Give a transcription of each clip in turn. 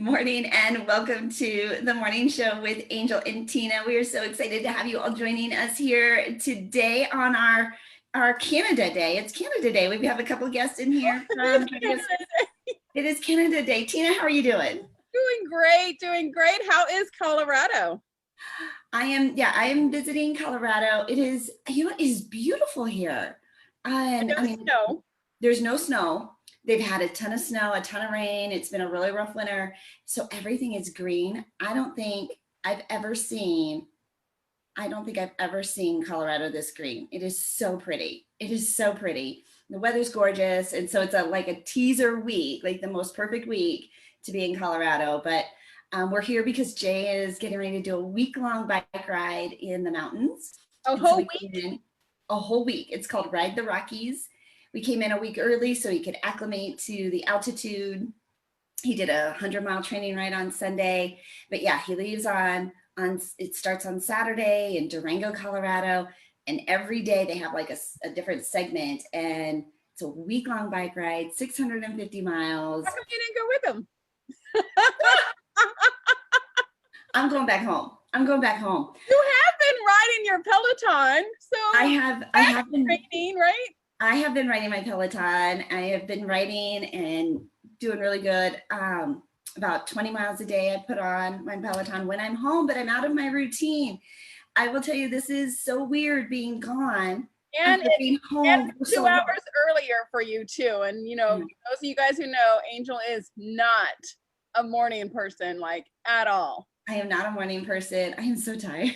Morning and welcome to the morning show with Angel and Tina. We are so excited to have you all joining us here today on our Canada Day. It's Canada Day. We have a couple guests in here from It is Canada Day. Tina, how are you doing? Doing great. How is Colorado? I am visiting Colorado. It is beautiful here. And snow. There's no snow. They've had a ton of snow, a ton of rain. It's been a really rough winter. So everything is green. I don't think I've ever seen Colorado this green. It is so pretty. It is so pretty. The weather's gorgeous. And so it's like a teaser week, like the most perfect week to be in Colorado. But we're here because Jay is getting ready to do a week-long bike ride in the mountains. A whole week? A whole week. It's called Ride the Rockies. We came in a week early so he could acclimate to the altitude. He did a 100-mile training ride on Sunday. But yeah, he leaves it starts on Saturday in Durango, Colorado. And every day they have like a different segment. And it's a week-long bike ride, 650 miles. How come you didn't go with him? I'm going back home. You have been riding your Peloton. So I have been training, right? I have been riding my Peloton. I have been riding and doing really good. About 20 miles a day I put on my Peloton when I'm home, but I'm out of my routine. I will tell you, this is so weird being gone. And being home and 2 hours earlier for you too. And those of you guys who know, Angel is not a morning person, like at all. I am not a morning person. I am so tired.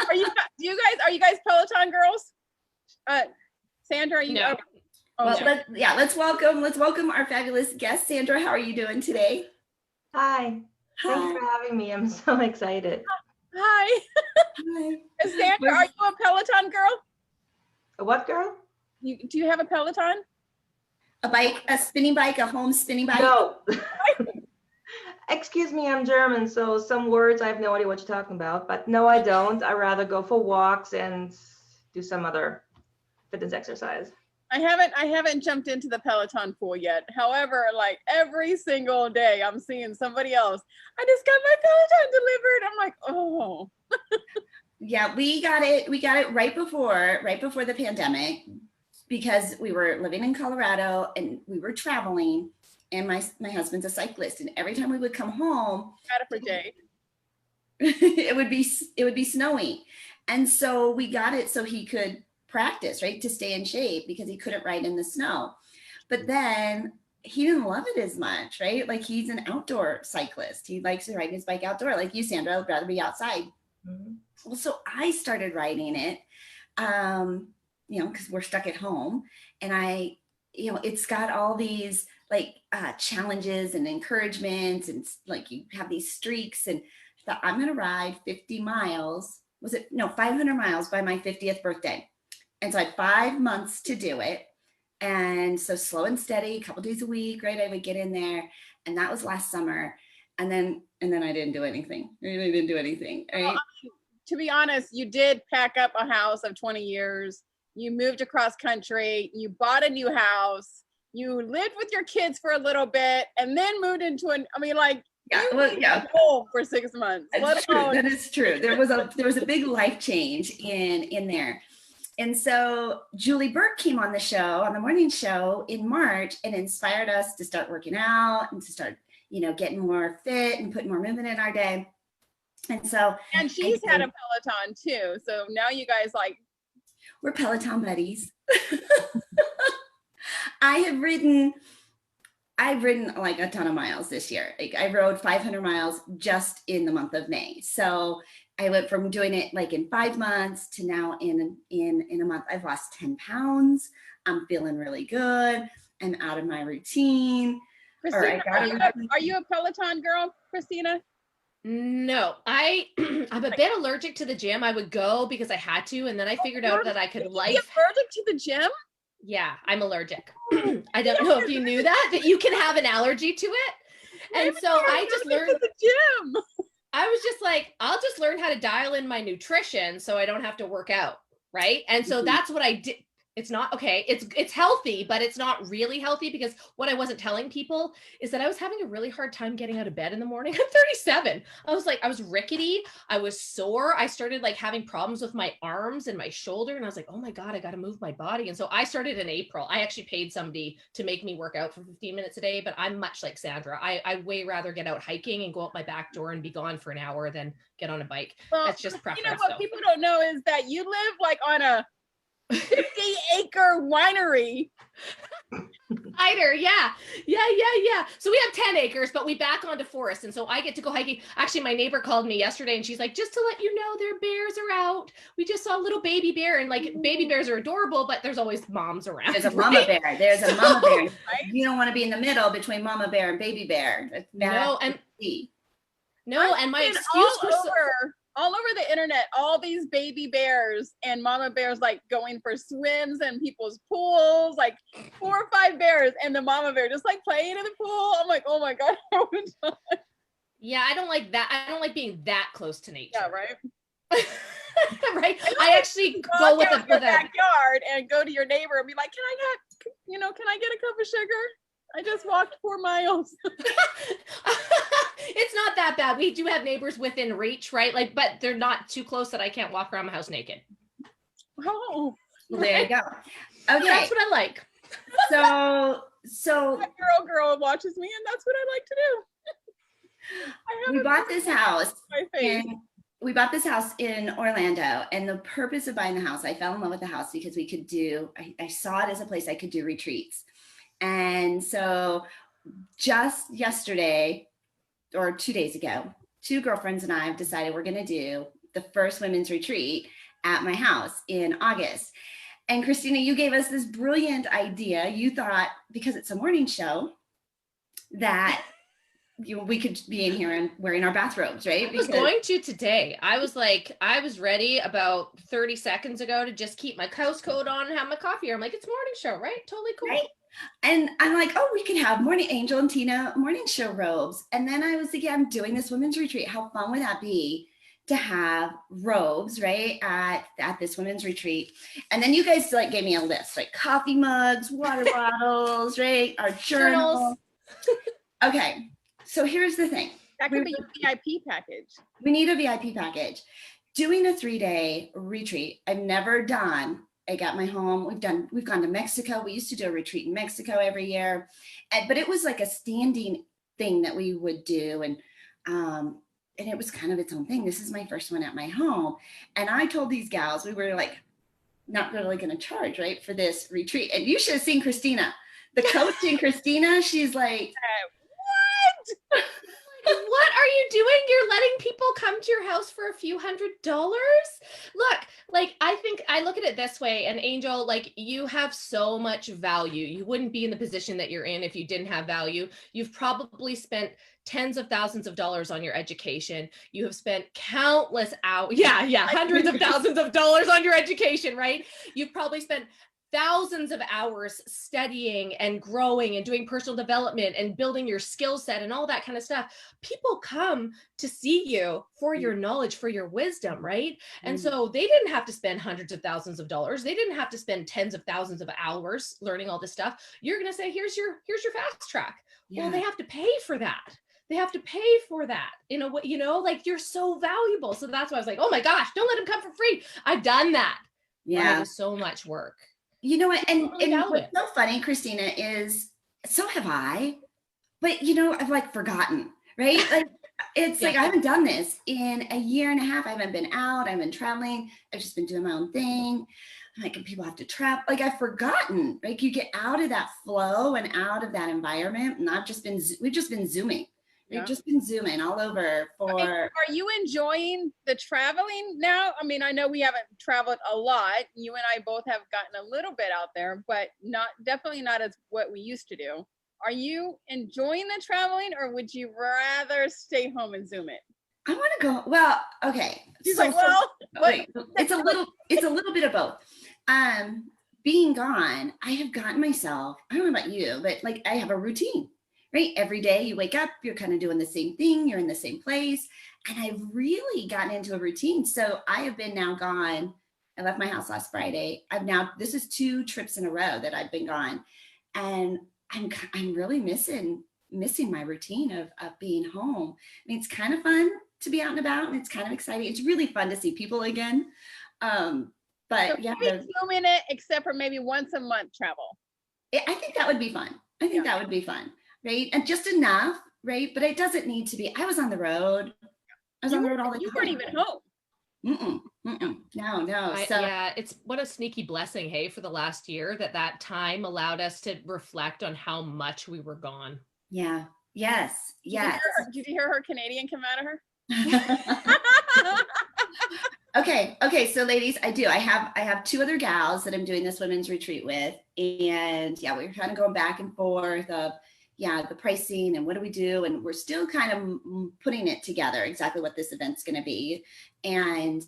Are you guys Peloton girls? Sandra, are you? No. Let's welcome our fabulous guest. Sandra, how are you doing today? Hi. Thanks for having me. I'm so excited. Hi. Sandra, are you a Peloton girl? A what girl? Do you have a Peloton? A bike, a spinning bike, a home spinning bike? No. Excuse me, I'm German, so some words I have no idea what you're talking about. But no, I don't. I rather go for walks and do some other fitness exercise. I haven't jumped into the Peloton pool yet. However, like every single day I'm seeing somebody else. I just got my Peloton delivered. I'm like, oh. Yeah, we got it right before the pandemic, because we were living in Colorado and we were traveling, and my husband's a cyclist, and every time we would come home, got it for Jay. it would be snowing. And so we got it so he could practice, right, to stay in shape, because he couldn't ride in the snow. But then he didn't love it as much, right? Like, he's an outdoor cyclist. He likes to ride his bike outdoor. Like you, Sandra, I'd rather be outside. Mm-hmm. Well, so I started riding it, because we're stuck at home, and it's got all these like challenges and encouragements, and like you have these streaks, and I thought, I'm going to ride 50 miles. 500 miles by my 50th birthday. And so I had 5 months to do it. And so slow and steady, a couple days a week, right? I would get in there. And that was last summer. And then I didn't do anything. I really didn't do anything. Right? Well, to be honest, you did pack up a house of 20 years. You moved across country. You bought a new house. You lived with your kids for a little bit and then moved into home for 6 months. That is true. There was a big life change in there. And so Julie Burke came on the morning show in March, and inspired us to start working out and to start, getting more fit and putting more movement in our day. And she's had a Peloton too. So now you guys we're Peloton buddies. I've ridden like a ton of miles this year. Like, I rode 500 miles just in the month of May. So I went from doing it like in 5 months to now in a month. I've lost 10 pounds. I'm feeling really good. I'm out of my routine. Christina, are you a Peloton girl, Christina? No, I'm a bit allergic to the gym. I would go because I had to, and then I figured out that I could allergic to the gym? Yeah, I'm allergic. I don't know if you knew that you can have an allergy to it. And so I just learned the gym. I was just like, I'll just learn how to dial in my nutrition so I don't have to work out. Right. And so that's what I did. It's not okay. It's healthy, but it's not really healthy, because what I wasn't telling people is that I was having a really hard time getting out of bed in the morning. I'm 37. I was rickety. I was sore. I started like having problems with my arms and my shoulder. And I was like, oh my God, I got to move my body. And so I started in April. I actually paid somebody to make me work out for 15 minutes a day, but I'm much like Sandra. I way rather get out hiking and go out my back door and be gone for an hour than get on a bike. Well, That's just preference. You know what people don't know is that you live like on a 50-acre winery. Yeah. So we have 10 acres, but we back onto forest. And so I get to go hiking. Actually, my neighbor called me yesterday and she's like, just to let you know, their bears are out. We just saw a little baby bear, and like baby bears are adorable, but there's always moms around. There's a mama bear. There's a mama bear. You don't want to be in the middle between mama bear and baby bear. That's bad. And my excuse for all over the internet, all these baby bears and mama bears like going for swims in people's pools, like 4 or 5 bears, and the mama bear just like playing in the pool. I'm like, oh my God. Yeah, I don't like that. I don't like being that close to nature. Yeah, right. Right. I actually go with a backyard and go to your neighbor and be like, can I get a cup of sugar? I just walked 4 miles. It's not that bad. We do have neighbors within reach, right? Like, but they're not too close that I can't walk around my house naked. Oh, well, there you go. Okay, that's what I like. So my girl watches me, and that's what I like to do. We bought this house in Orlando, and the purpose of buying the house, I fell in love with the house because we could I saw it as a place I could do retreats. And so just yesterday or 2 days ago, 2 girlfriends and I have decided we're going to do the first women's retreat at my house in August. And Christina, you gave us this brilliant idea. You thought, because it's a morning show, that we could be in here and wearing our bathrobes, right? I was going to today. I was ready about 30 seconds ago to just keep my house coat on and have my coffee. I'm like, it's morning show, right? Totally cool. Right? And I'm like, oh, we could have morning Angel and Tina morning show robes. And then I was thinking, I'm doing this women's retreat. How fun would that be to have robes, right, at this women's retreat? And then you guys like gave me a list, like coffee mugs, water bottles, right, our journals. Okay, so here's the thing. That could be your VIP package. We need a VIP package. Doing a 3-day retreat, I've never done. I got my home. We've gone to Mexico. We used to do a retreat in Mexico every year, but it was like a standing thing that we would do. And it was kind of its own thing. This is my first one at my home. And I told these gals, we were like, not really going to charge, right, for this retreat. And you should have seen Christina, the coach in Christina. She's like, what? What are you doing? You're letting people come to your house for a few $100s? Look, like, I think I look at it this way, and Angel, like, you have so much value. You wouldn't be in the position that you're in if you didn't have value. You've probably spent tens of thousands of dollars on your education. You have spent countless hours. Yeah. Hundreds of thousands of dollars on your education, right? You've probably spent thousands of hours studying and growing and doing personal development and building your skill set and all that kind of stuff. People come to see you for your knowledge, for your wisdom, right? And so they didn't have to spend hundreds of thousands of dollars. They didn't have to spend tens of thousands of hours learning all this stuff. You're going to say, here's your fast track. Yeah. Well, they have to pay for that. They have to pay for that in a way, like, you're so valuable. So that's why I was like, oh my gosh, don't let them come for free. I've done that. Yeah. It was so much work. You know what? And what's so funny, Christina, is so have I, but I've like forgotten, right? Like it's like I haven't done this in a year and a half. I haven't been out. I've been traveling. I've just been doing my own thing. I'm like, and people have to travel. Like I've forgotten. Like you get out of that flow and out of that environment. And we've just been Zooming. We've just been Zooming all over for. Are you enjoying the traveling now? I mean, I know we haven't traveled a lot. You and I both have gotten a little bit out there, but definitely not as what we used to do. Are you enjoying the traveling, or would you rather stay home and Zoom it? I want to go. Well, okay. She's like, well, wait, it's a little bit of both. Being gone, I have gotten myself, I don't know about you, but like I have a routine. Right? Every day you wake up, you're kind of doing the same thing. You're in the same place. And I've really gotten into a routine. So I have been now gone I left my house last Friday. This is 2 trips in a row that I've been gone. And I'm really missing my routine of being home. I mean, it's kind of fun to be out and about, and it's kind of exciting. It's really fun to see people again. But So yeah, maybe 2 minutes, except for maybe once a month travel. I think that would be fun. I think that would be fun, right? And just enough, right? But it doesn't need to be. I was on the road. I was on the road all the time. You weren't even home. No. Yeah, it's what a sneaky blessing, hey, for the last year that time allowed us to reflect on how much we were gone. Yeah. Yes. Yes. Did you hear her Canadian come out of her? Okay. So ladies, I have 2 other gals that I'm doing this women's retreat with. And yeah, we're kind of going back and forth of, the pricing and what do we do? And we're still kind of putting it together, exactly what this event's going to be. And,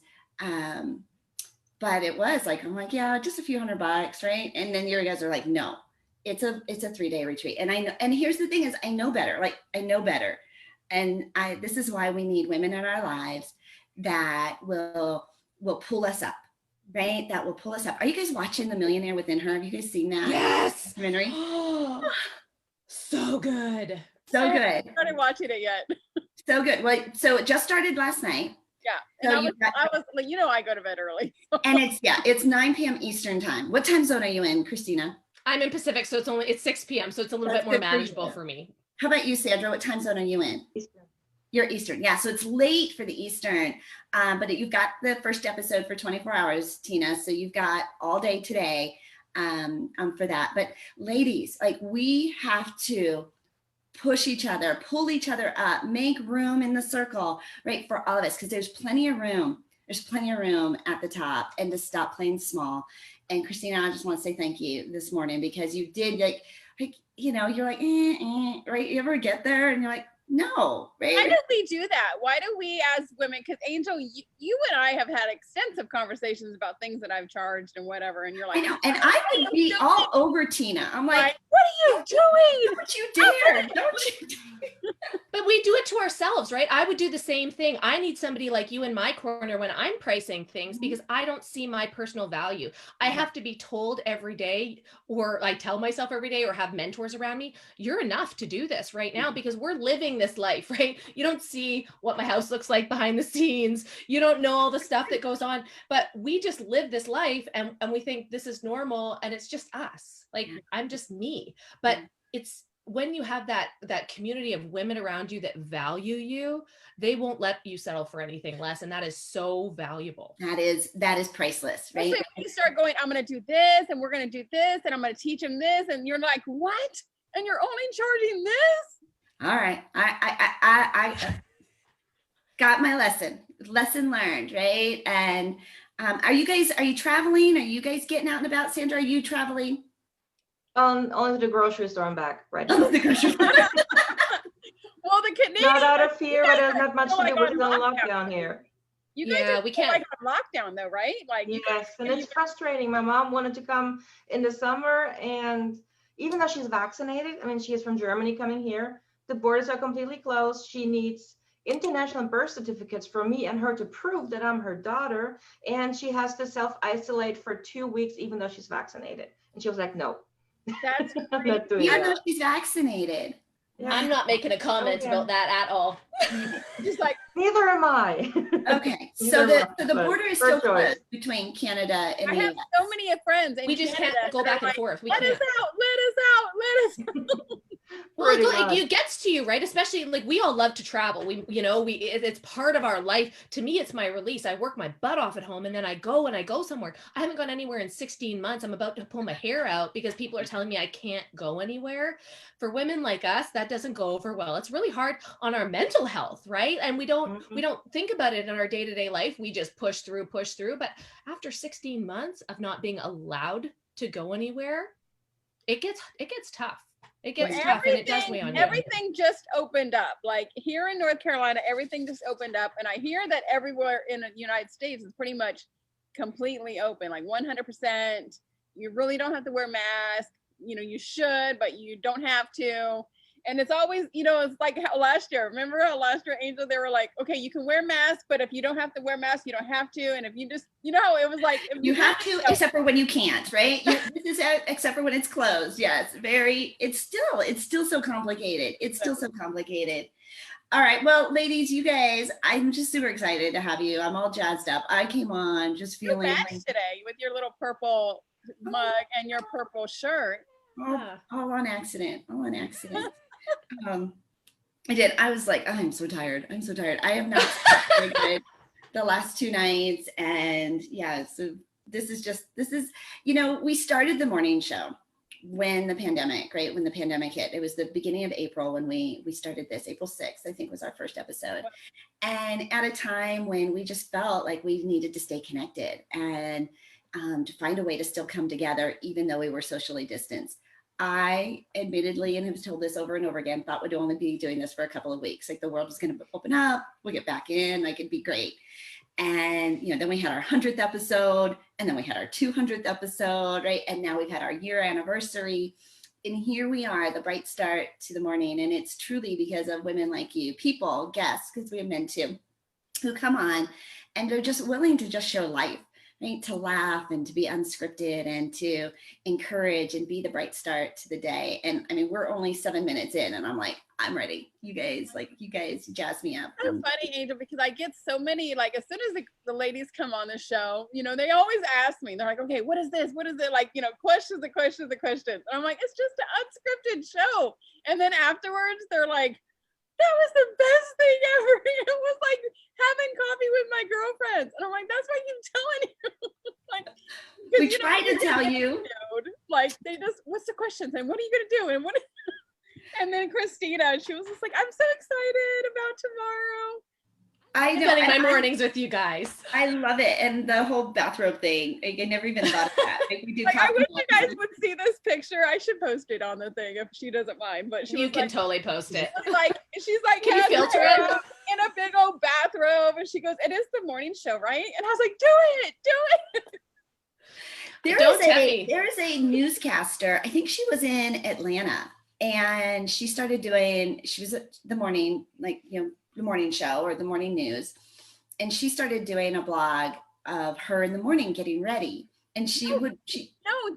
but it was like, I'm like, yeah, just a few $100, right? And then your guys are like, no, it's a 3-day retreat. And I know, and here's the thing is I know better. And this is why we need women in our lives that will pull us up, right? That will pull us up. Are you guys watching The Millionaire Within Her? Have you guys seen that? Yes. Documentary? So good. So good. I haven't started watching it yet. So good. Well, so it just started last night. Yeah. And I was like, I go to bed early. And it's 9 p.m. Eastern time. What time zone are you in, Christina? I'm in Pacific, so it's 6 p.m. So it's a little bit more manageable for me. How about you, Sandra? What time zone are you in? Eastern. You're Eastern. Yeah. So it's late for the Eastern. But you've got the first episode for 24 hours, Tina. So you've got all day today for that. But ladies, like we have to push each other, pull each other up, make room in the circle, right? For all of us, because there's plenty of room. There's plenty of room at the top, and to stop playing small. And Christina, I just want to say thank you this morning, because you did like you're like, right? You ever get there and you're like, no, right? Why do we do that? Why do we as women, because Angel, you and I have had extensive conversations about things that I've charged and whatever, and you're like, I know, and I would be all over Tina. I'm like, what are you doing? Don't you dare. Don't you dare. But we do it to ourselves, right? I would do the same thing. I need somebody like you in my corner when I'm pricing things, because I don't see my personal value. I have to be told every day, or I tell myself every day, or have mentors around me, you're enough to do this right now, because we're living this life, right? You don't see what my house looks like behind the scenes. You don't know all the stuff that goes on, but we just live this life and we think this is normal, and it's just us. Like, I'm just me. But it's when you have that community of women around you that value you, they won't let you settle for anything less. And that is so valuable. That is priceless, right? When you start going, I'm going to do this, and we're going to do this, and I'm going to teach them this, and you're like, what? And you're only charging this? All right. I got my lesson learned, right? And are you traveling? Are you guys getting out and about? Sandra, are you traveling? Only to the grocery store and back, right? The grocery store. Well, the Canadian, not out of fear, but there's not much to do. We're on still on lockdown. lockdown here. You guys we can't. like on lockdown though, right? Like Yes, and it's frustrating. My mom wanted to come in the summer, and even though she's vaccinated, I mean, she is from Germany coming here, the borders are completely closed. She needs international birth certificates for me and her to prove that I'm her daughter, and she has to self-isolate for 2 weeks even though she's vaccinated. And she was like, no. That's I'm not doing Even that. though she's vaccinated. Yeah. I'm not making a comment about that at all. just like, Neither am I. Okay, so the border is still First choice. closed between Canada and I the have US. so many friends. In We just Canada can't go that are back and like, forth. We Let us can't. out! Let us out! Well, Pretty much. it gets to you, right? Especially like we all love to travel. It's part of our life. To me, it's my release. I work my butt off at home, and then I go somewhere. I haven't gone anywhere in 16 months. I'm about to pull my hair out because people are telling me I can't go anywhere. For women like us, that doesn't go over well. It's really hard on our mental health, right? And we don't think about it in our day-to-day life. We just push through. But after 16 months of not being allowed to go anywhere, it gets tough. It gets tough, and it does weigh on you. Everything just opened up. Like here in North Carolina, everything just opened up. And I hear that everywhere in the United States is pretty much completely open, like 100%. You really don't have to wear a mask. You should, but you don't have to. And it's always, it's like how last year, remember how last year, Angel, they were like, okay, you can wear masks, but if you don't have to wear masks, you don't have to. And if you just, how it was like, if You have to, except for when you can't, right? This is except for when it's closed. Yes, it's still so complicated. It's still so complicated. All right, well, ladies, you guys, I'm just super excited to have you. I'm all jazzed up. I came on just feeling like today with your little purple mug and your purple shirt. All on accident. I did. I was like, oh, I'm so tired. I have not slept very good the last 2 nights. And yeah, so this is, we started the morning show when the pandemic hit. It was the beginning of April when we started this. April 6th, I think, was our first episode. And at a time when we just felt like we needed to stay connected and to find a way to still come together, even though we were socially distanced. I admittedly, and have told this over and over again, thought we'd only be doing this for a couple of weeks. Like the world was going to open up, we'll get back in, like it'd be great. And, then we had our 100th episode, and then we had our 200th episode, right? And now we've had our year anniversary. And here we are, the bright start to the morning. And it's truly because of women like you, people, guests, because we have men too, who come on and they're just willing to just show life, right? To laugh and to be unscripted and to encourage and be the bright start to the day. And I mean, we're only 7 minutes in and I'm like, I'm ready. You guys jazz me up. That's funny, Angel, because I get so many, like, as soon as the ladies come on the show, they always ask me, they're like, okay, what is this? What is it? Like, questions. And I'm like, it's just an unscripted show. And then afterwards, they're like, that was the best thing ever. It was like having coffee with my girlfriends. And I'm like, that's what I keep telling you. Like, we try to tell you. Like, they just, what's the questions? And what are you going to do? And and then Christina, she was just like, I'm so excited about tomorrow. I know. Spending my mornings with you guys. I love it. And the whole bathrobe thing, I never even thought of that. Like, we do I wish you guys would see this picture. I should post it on the thing if she doesn't mind. But you can totally post it. She's like, can you filter it? In a big old bathrobe. And she goes, it is the morning show, right? And I was like, do it. There is a newscaster. I think she was in Atlanta. And she started she was at the morning, the morning show or the morning news. And she started doing a blog of her in the morning getting ready. And No,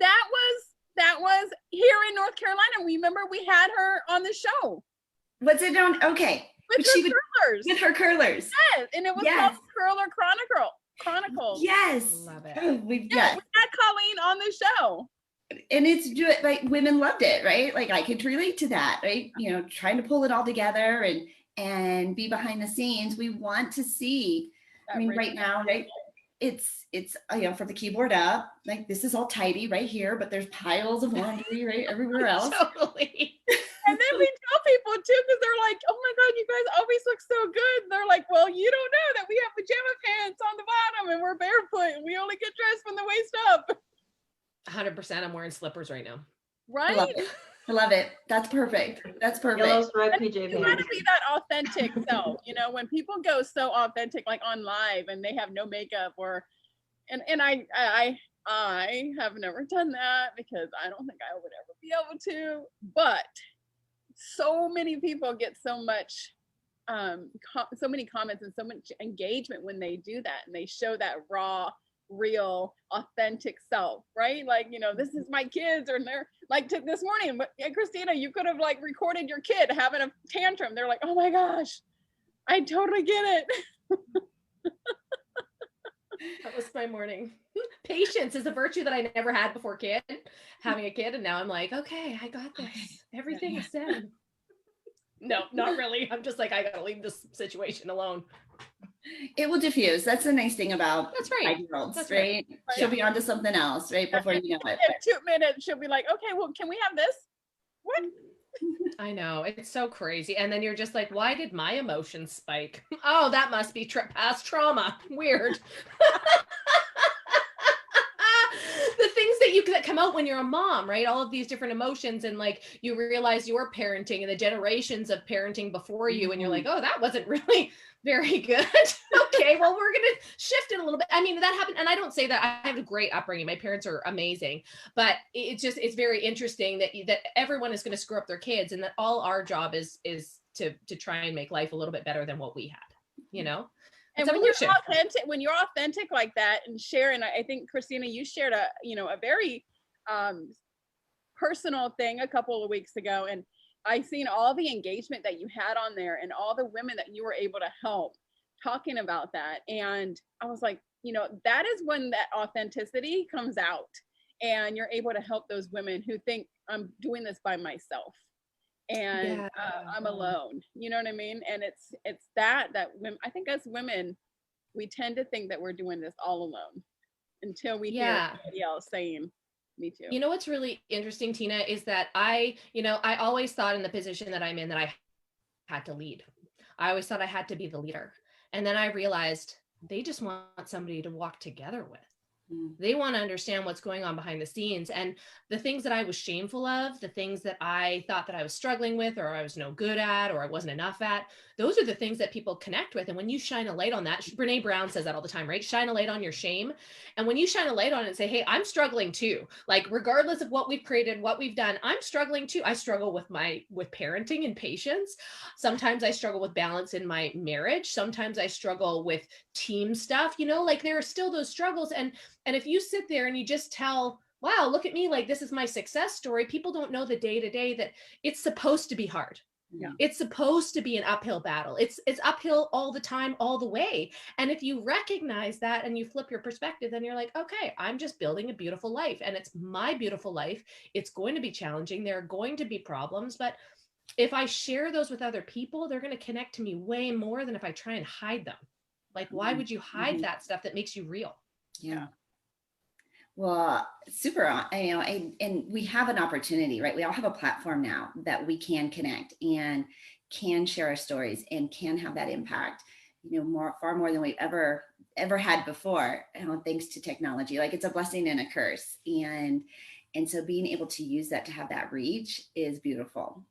that was here in North Carolina. Remember we had her on the show. What's it on? Okay. With her curlers. With her curlers. Yes. And it was called Curler Chronicles. Yes. Love it. Oh, we had Colleen on the show. And it's like women loved it, right? Like I could relate to that, right? Trying to pull it all together and be behind the scenes. We want to see, right now, right? It's from the keyboard up, like this is all tidy right here, but there's piles of laundry right everywhere else. Totally. And then we tell people too, because they're like, oh my God, you guys always look so good. And they're like, well, you don't know that we have pajama pants on the bottom and we're barefoot and we only get dressed from the waist up. 100%. I'm wearing slippers right now. Right? I love it. That's perfect. Yellow striped PJ pants. You want to be that authentic self, when people go so authentic, like on live and they have no makeup and I have never done that because I don't think I would ever be able to, but so many people get so much, so many comments and so much engagement when they do that and they show that raw, real, authentic self, right? Like, this is my kids, or they're like this morning, but Christina, you could have like recorded your kid having a tantrum. They're like, oh my gosh, I totally get it. That was my morning. Patience is a virtue that I never had before having a kid. And now I'm like, okay, I got this. Everything is said. No, not really. I'm just like, I gotta leave this situation alone. It will diffuse. That's the nice thing about 5-year-olds, right? Right? She'll be onto something else, right? Before you know it. In 2 minutes, she'll be like, okay, well, can we have this? What? I know. It's so crazy. And then you're just like, why did my emotions spike? Oh, that must be past trauma. Weird. The things that come out when you're a mom, right? All of these different emotions, and like you realize your parenting and the generations of parenting before you, and you're like, oh, that wasn't really very good. Okay, well, we're gonna shift it a little bit. I mean, that happened, and I don't say that I have a great upbringing. My parents are amazing, but it's very interesting that everyone is going to screw up their kids, and that all our job is to try and make life a little bit better than what we had, you know. And when you're authentic like that and share, and I think Christina, you shared a very personal thing a couple of weeks ago, and I seen all the engagement that you had on there and all the women that you were able to help talking about that. And I was like, that is when that authenticity comes out, and you're able to help those women who think I'm doing this by myself and I'm alone. You know what I mean? And it's that women, I think as women, we tend to think that we're doing this all alone until we hear somebody else saying, me too. You know what's really interesting, Tina, is that I always thought in the position that I'm in that I had to lead. I always thought I had to be the leader. And then I realized they just want somebody to walk together with. They want to understand what's going on behind the scenes, and the things that I was shameful of, the things that I thought that I was struggling with, or I was no good at, or I wasn't enough at, those are the things that people connect with. And when you shine a light on that, Brene Brown says that all the time, right? Shine a light on your shame. And when you shine a light on it and say, hey, I'm struggling too, like regardless of what we've created, what we've done, I'm struggling too. I struggle with parenting and patience. Sometimes I struggle with balance in my marriage. Sometimes I struggle with team stuff, like there are still those struggles. And if you sit there and you just tell, wow, look at me, like this is my success story, people don't know the day-to-day that it's supposed to be hard. Yeah. It's supposed to be an uphill battle. It's uphill all the time, all the way. And if you recognize that and you flip your perspective, then you're like, okay, I'm just building a beautiful life, and it's my beautiful life. It's going to be challenging. There are going to be problems, but if I share those with other people, they're going to connect to me way more than if I try and hide them. Like, why would you hide that stuff that makes you real? Yeah. Well, super, and we have an opportunity, right? We all have a platform now that we can connect and can share our stories and can have that impact, far more than we've ever had before, thanks to technology. Like, it's a blessing and a curse. And so being able to use that to have that reach is beautiful.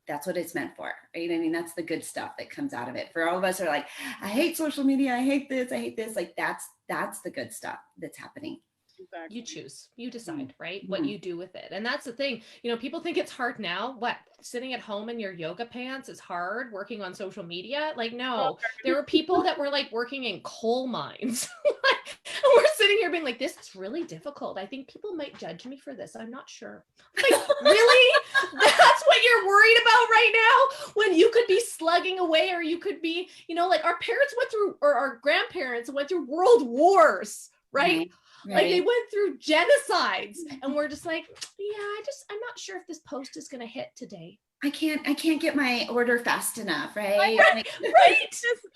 That's what it's meant for, right? I mean, that's the good stuff that comes out of it. For all of us who are like, I hate social media, I hate this, like that's the good stuff that's happening. Exactly. You choose, you decide, right? What you do with it. And that's the thing, people think it's hard now. What, sitting at home in your yoga pants is hard, working on social media? Like, no, there were people that were like working in coal mines. We're sitting here being like, this is really difficult. I think people might judge me for this. I'm not sure. Like, really? That's what you're worried about right now? When you could be slugging away, or you could be, like our parents went through, or our grandparents went through world wars, right? Right. Like they went through genocides, and we're just like, I'm not sure if this post is going to hit today. I can't get my order fast enough, right? Right.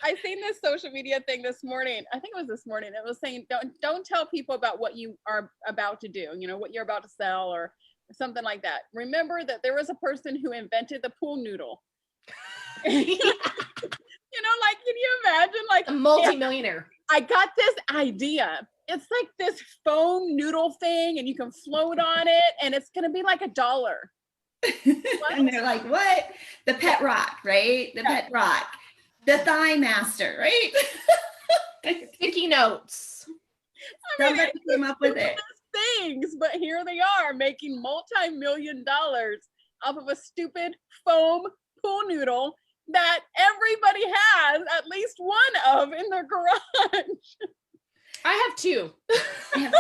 I seen this social media thing this morning. I think it was this morning. It was saying, don't tell people about what you are about to do, what you're about to sell or something like that. Remember that there was a person who invented the pool noodle. Like, can you imagine, like, a multimillionaire? I got this idea. It's like this foam noodle thing, and you can float on it, and it's gonna be like $1. And they're like, what? The pet rock, right? The pet rock, the thigh master, right? Sticky notes. Somebody came up with it. Things, but here they are making multi-million dollars off of a stupid foam pool noodle that everybody has at least one of in their garage. I have two. I have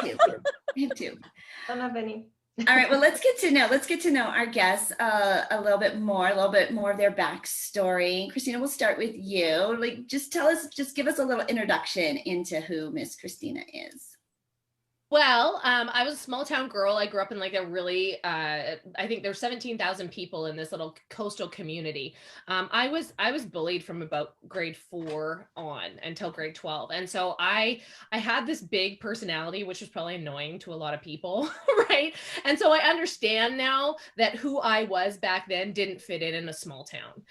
two. I don't have any. All right. Well, let's get to know our guests a little bit more of their backstory. Christina, we'll start with you. Like, just give us a little introduction into who Miss Christina is. Well, I was a small town girl. I grew up in like a really, I think there's 17,000 people in this little coastal community. I was bullied from about grade 4 on until grade 12. And so I had this big personality, which was probably annoying to a lot of people, right? And so I understand now that who I was back then didn't fit in a small town.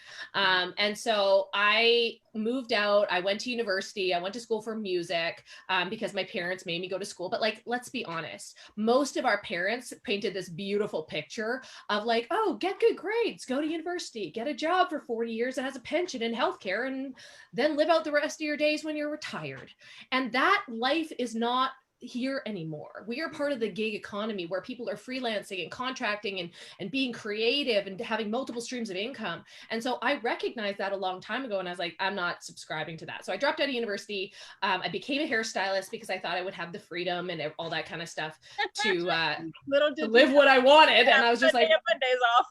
And so I moved out. I went to university. I went to school for music because my parents made me go to school. But like let's be honest, most of our parents painted this beautiful picture of like, oh, get good grades, go to university, get a job for 40 years that has a pension and healthcare, and then live out the rest of your days when you're retired. And that life is not here anymore. We are part of the gig economy where people are freelancing and contracting and being creative and having multiple streams of income. And so I recognized that a long time ago, and I was like, I'm not subscribing to that. So I dropped out of university. I became a hairstylist because I thought I would have the freedom and all that kind of stuff to live what I wanted. And I was just like, Mondays off.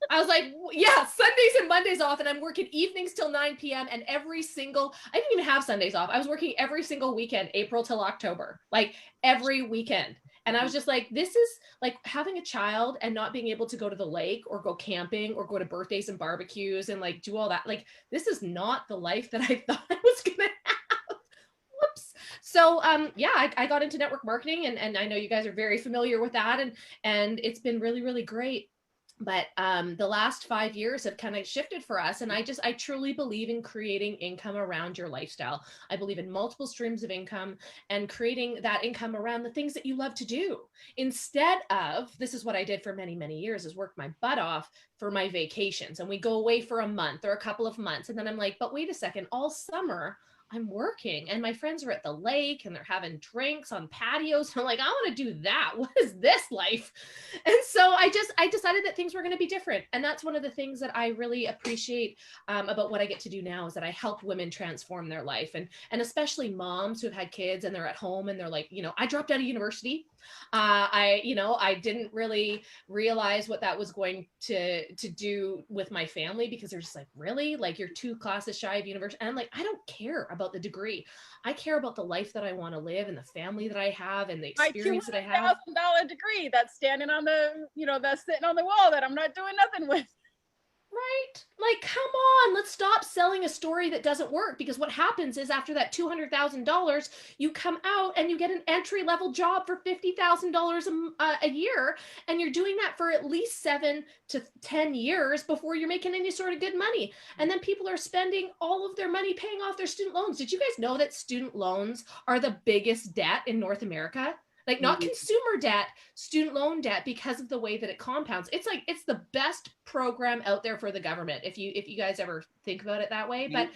I was like, yeah, Sundays and Mondays off, and I'm working evenings till 9 p.m. and I didn't even have Sundays off. I was working every single weekend, April till October, like every weekend. And I was just like, this is like having a child and not being able to go to the lake or go camping or go to birthdays and barbecues and like do all that. Like, this is not the life that I thought I was going to have. Whoops. So yeah, I got into network marketing, and I know you guys are very familiar with that, and it's been really, really great. But the last 5 years have kind of shifted for us. And I truly believe in creating income around your lifestyle. I believe in multiple streams of income and creating that income around the things that you love to do. Instead of, this is what I did for many, many years, is work my butt off for my vacations. And we go away for a month or a couple of months. And then I'm like, but wait a second, all summer I'm working and my friends are at the lake and they're having drinks on patios. I'm like, I want to do that. What is this life? And so I decided that things were going to be different. And that's one of the things that I really appreciate about what I get to do now, is that I help women transform their life, and especially moms who have had kids and they're at home and they're like, I dropped out of university. I didn't really realize what that was going to do with my family, because they're just like, really? Like, you're 2 classes shy of university? And I'm like, I don't care about the degree. I care about the life that I want to live and the family that I have and the experience that I have. $200,000 degree that's standing on the, that's sitting on the wall that I'm not doing nothing with. Right? Like, come on, let's stop selling a story that doesn't work, because what happens is after that $200,000, you come out and you get an entry-level job for $50,000 a year, and you're doing that for at least 7 to 10 years before you're making any sort of good money. And then people are spending all of their money paying off their student loans. Did you guys know that student loans are the biggest debt in North America? Like, not consumer debt, student loan debt, because of the way that it compounds. It's like, it's the best program out there for the government, if you guys ever think about it that way. But,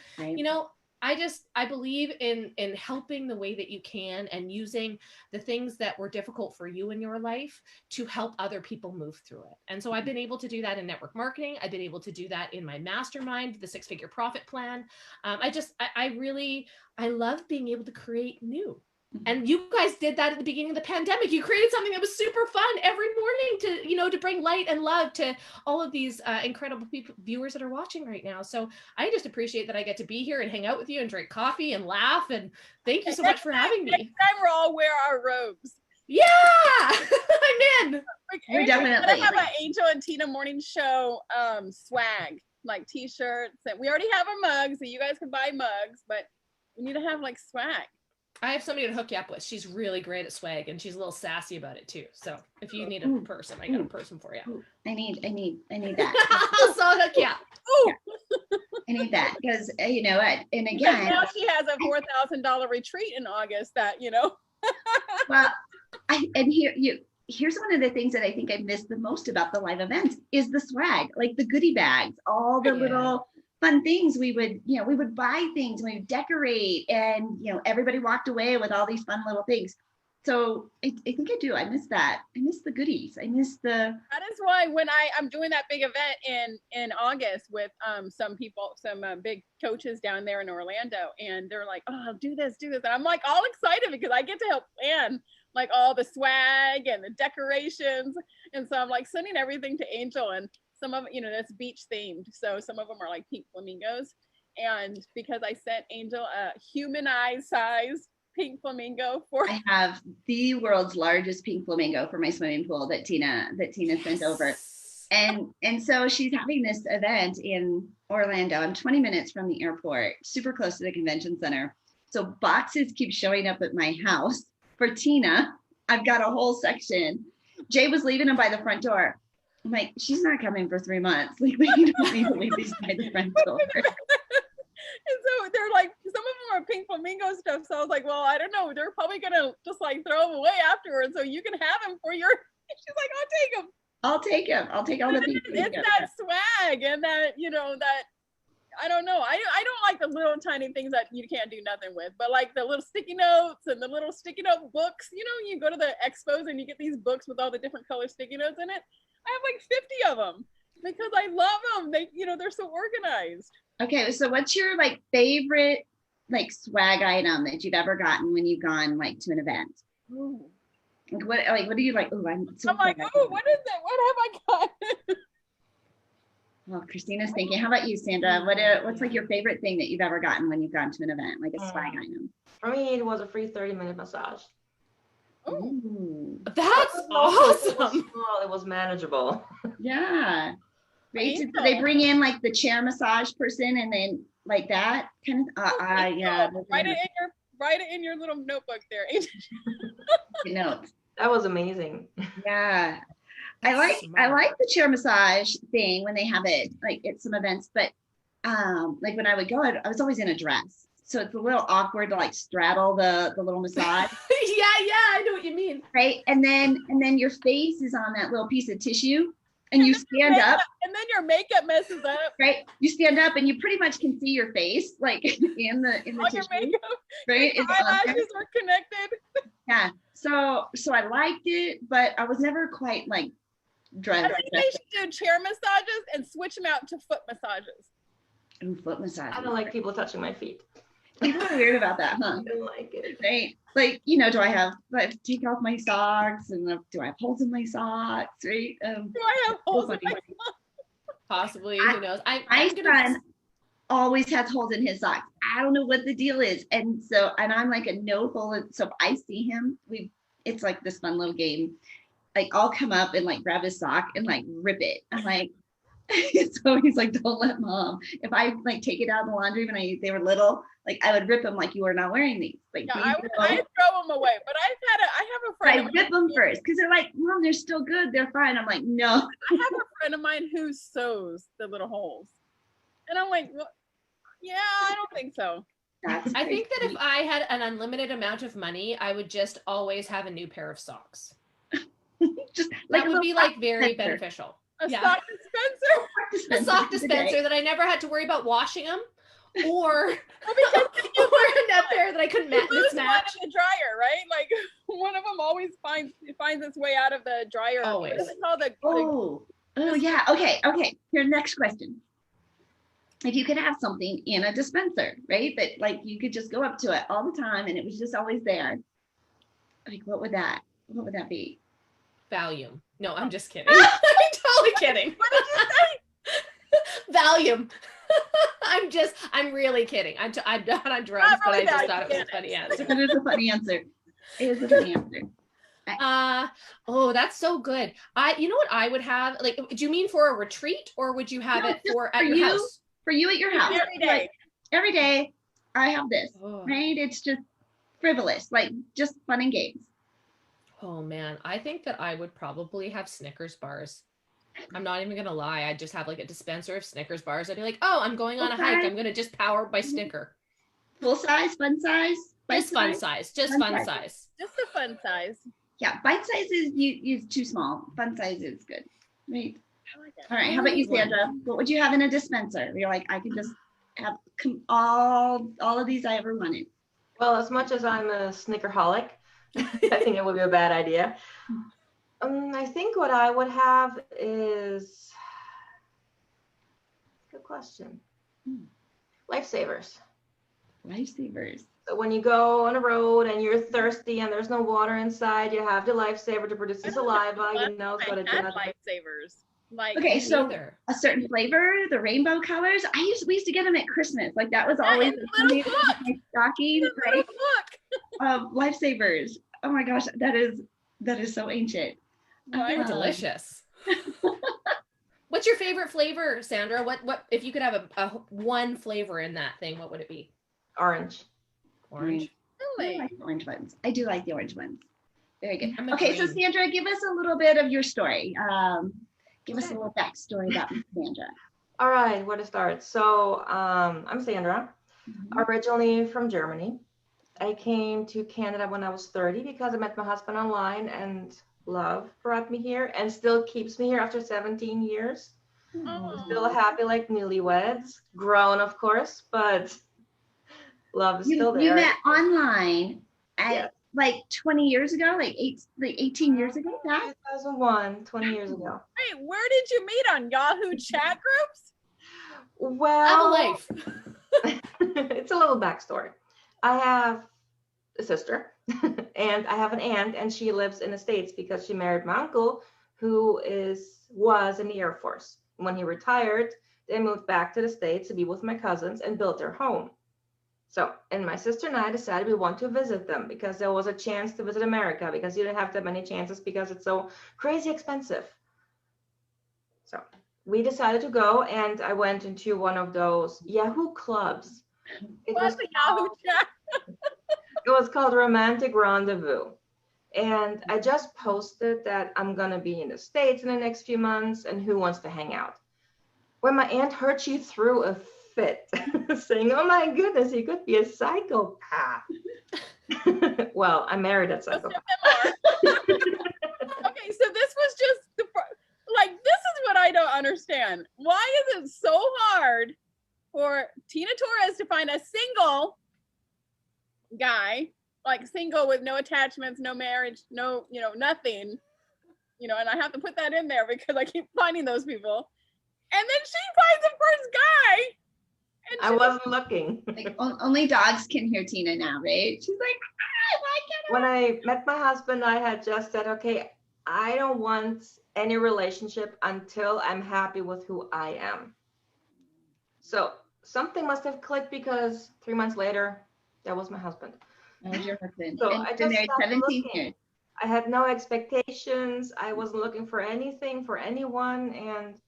I believe in helping the way that you can, and using the things that were difficult for you in your life to help other people move through it. And so I've been able to do that in network marketing. I've been able to do that in my mastermind, the 6-figure profit plan. I love being able to create new. And you guys did that at the beginning of the pandemic. You created something that was super fun every morning to bring light and love to all of these incredible viewers that are watching right now. So I just appreciate that I get to be here and hang out with you and drink coffee and laugh. And thank you so much for having me. Next time we'll all wear our robes. Yeah, I'm in. You're definitely. I have an Angel and Tina morning show swag, like t-shirts. And we already have our mugs, so you guys can buy mugs, but we need to have like swag. I have somebody to hook you up with. She's really great at swag, and she's a little sassy about it too. So if you need a person, I got a person for you. I need that. So I'll hook you up. Yeah. I need that, because and again, because now she has a $4,000 retreat in August. That Well, here's one of the things that I think I missed the most about the live events is the swag, like the goodie bags, all the little fun things we would buy things, and we would decorate, and everybody walked away with all these fun little things. So I think I do. I miss that. I miss the goodies. I miss the. That is why when I'm doing that big event in August with some people, some big coaches down there in Orlando, and they're like, "Oh, do this," and I'm like all excited because I get to help plan like all the swag and the decorations, and so I'm like sending everything to Angel, and some of it, that's beach themed. So some of them are like pink flamingos. And because I sent Angel a human-eye size pink flamingo I have the world's largest pink flamingo for my swimming pool that Tina sent over. And so she's having this event in Orlando. I'm 20 minutes from the airport, super close to the convention center. So boxes keep showing up at my house for Tina. I've got a whole section. Jay was leaving them by the front door. I'm like, she's not coming for 3 months. Like, we don't need to leave these by the front door. And so they're like, some of them are pink flamingo stuff. So I was like, well, I don't know. They're probably gonna just like throw them away afterwards. So you can have them for your. She's like, I'll take them. I'll take him. I'll take all the things. It's that swag and that, that I don't know. I don't like the little tiny things that you can't do nothing with, but like the little sticky notes and the little sticky note books. You go to the expos and you get these books with all the different color sticky notes in it. I have like 50 of them because I love them. They, they're so organized. Okay, so what's your like favorite like swag item that you've ever gotten when you've gone like to an event? Ooh. What do you like? Oh, I'm like, oh, what is it? What have I got? Well, Christina's thinking. How about you, Sandra? What's like your favorite thing that you've ever gotten when you've gone to an event, like a swag item? For me, it was a free 30-minute massage. Ooh. That's It awesome. was small, it was manageable. Yeah. Right. Angel. So they bring in like the chair massage person and then like that kind of yeah. Write it in your little notebook there. Notes. That was amazing. Yeah. I like the chair massage thing when they have it like at some events, but like when I would go, I was always in a dress. So it's a little awkward to like straddle the little massage. Yeah, I know what you mean. Right. And then your face is on that little piece of tissue and you stand up. And then your makeup messes up. Right. You stand up and you pretty much can see your face like in the All tissue. your makeup. Right. Your eyelashes were connected. Yeah. So I liked it, but I was never quite like dressed. I think they should do chair massages and switch them out to foot massages. Ooh, foot massage. I don't like people touching my feet. People are weird about that, huh? I don't like it. Right. Like, do I have to take off my socks and do I have holes in my socks? Right. Do I have holes in my Possibly, who knows? My son always has holes in his socks. I don't know what the deal is. And I'm like a no hole. So if I see him, it's like this fun little game. Like I'll come up and like grab his sock and like rip it. I'm like, so he's like, don't let mom. If I like take it out of the laundry when they were little, like I would rip them like you are not wearing these. Like yeah, I throw them away, but I have a friend. I rip them first because they're like, Mom, they're still good. They're fine. I'm like, no. I have a friend of mine who sews the little holes, and I'm like, well, yeah, I don't think so. I think that if I had an unlimited amount of money, I would just always have a new pair of socks. Just like that would be like very beneficial. A sock dispenser. A sock dispenser that I never had to worry about washing them, or a pair that I couldn't mismatch. In the dryer, right? Like one of them always finds its way out of the dryer. Always. What is it called? Oh yeah. Okay. Here, next question. If you could have something in a dispenser, right? That like you could just go up to it all the time and it was just always there. Like what would that be? Valium. No, I'm just kidding. I'm totally kidding. What did you say? Valium. I'm really kidding. I'm not on drugs, Not really but I just Valium, thought it was a funny answer. That is a funny answer. It is a funny answer. Oh, that's so good. You know what I would have? Like, do you mean for a retreat or would you have it at your house? For you at your house. Every day. Like, every day I have this, right? It's just frivolous, like just fun and games. Oh man, I think that I would probably have Snickers bars. I'm not even gonna lie. I'd just have like a dispenser of Snickers bars. I'd be like, oh, I'm going on a hike. I'm gonna just power my Snicker. Full size, fun size? Just fun size. Just fun size. Just a fun size. Yeah, bite size is too small. Fun size is good. Right. I like that. All right. How about you, Sandra? What would you have in a dispenser? You're like, I could just have all of these I ever wanted. Well, as much as I'm a Snickerholic, I think it would be a bad idea. I think what I would have is, good question. Lifesavers. Lifesavers. So when you go on a road and you're thirsty and there's no water inside, you have the lifesaver to produce the saliva. You know what it does. Lifesavers. Like Okay, so either. a certain flavor, the rainbow colors. We used to get them at Christmas. Like that was always little book. my stocking, right? Look. Lifesavers. Oh my gosh, that is so ancient. Right. Delicious. What's your favorite flavor, Sandra? What if you could have a one flavor in that thing, what would it be? Orange. Orange. I Really? like the orange ones. I do like the orange ones. Very good. I'm Okay, so agreeing. Sandra, give us a little bit of your story. Give us a little backstory about Sandra. All right, where to start? So I'm Sandra. Originally from Germany. I came to Canada when I was 30 because I met my husband online and love brought me here and still keeps me here after 17 years. We're still happy like newlyweds, grown of course, but love is still You there. met online at Yes. like 20 years ago, like 18 years ago now? 2001, 20 years ago. Wait, where did you meet, on Yahoo chat groups? I have a Well, life. it's a little backstory. I have a sister and I have an aunt, and she lives in the States because she married my uncle, who was in the Air Force. When he retired, they moved back to the States to be with my cousins and built their home. So, and my sister and I decided we want to visit them because there was a chance to visit America, because you didn't have that many chances because it's so crazy expensive. So we decided to go, and I went into one of those Yahoo clubs. What's the Yahoo chat? It was called Romantic Rendezvous. And I just posted that I'm going to be in the States in the next few months and who wants to hang out. When my aunt heard, she threw a fit, saying, "Oh my goodness, he could be a psychopath." Well, I married that psychopath. Okay, so this was just like, this is what I don't understand. Why is it so hard for Tina Torres to find a single guy, like single with no attachments, no marriage, no, nothing, and I have to put that in there because I keep finding those people. And then she finds the first guy. And I wasn't looking. Like only dogs can hear Tina now, right? She's like, why can't When I met my husband, I had just said, okay, I don't want any relationship until I'm happy with who I am. So something must have clicked, because 3 months later, that was my husband. That was your husband. So And I you've been just married stopped 17 looking. years. I had no expectations. I wasn't looking for anything, for anyone. And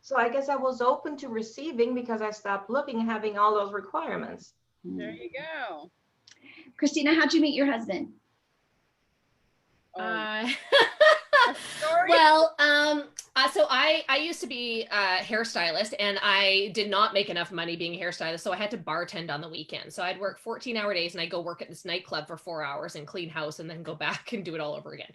so I guess I was open to receiving because I stopped looking and having all those requirements. there you go. Christina, how'd you meet your husband? Story? Well, so I used to be a hairstylist, and I did not make enough money being a hairstylist, so I had to bartend on the weekend. So I'd work 14-hour days, and I'd go work at this nightclub for 4 hours and clean house, and then go back and do it all over again.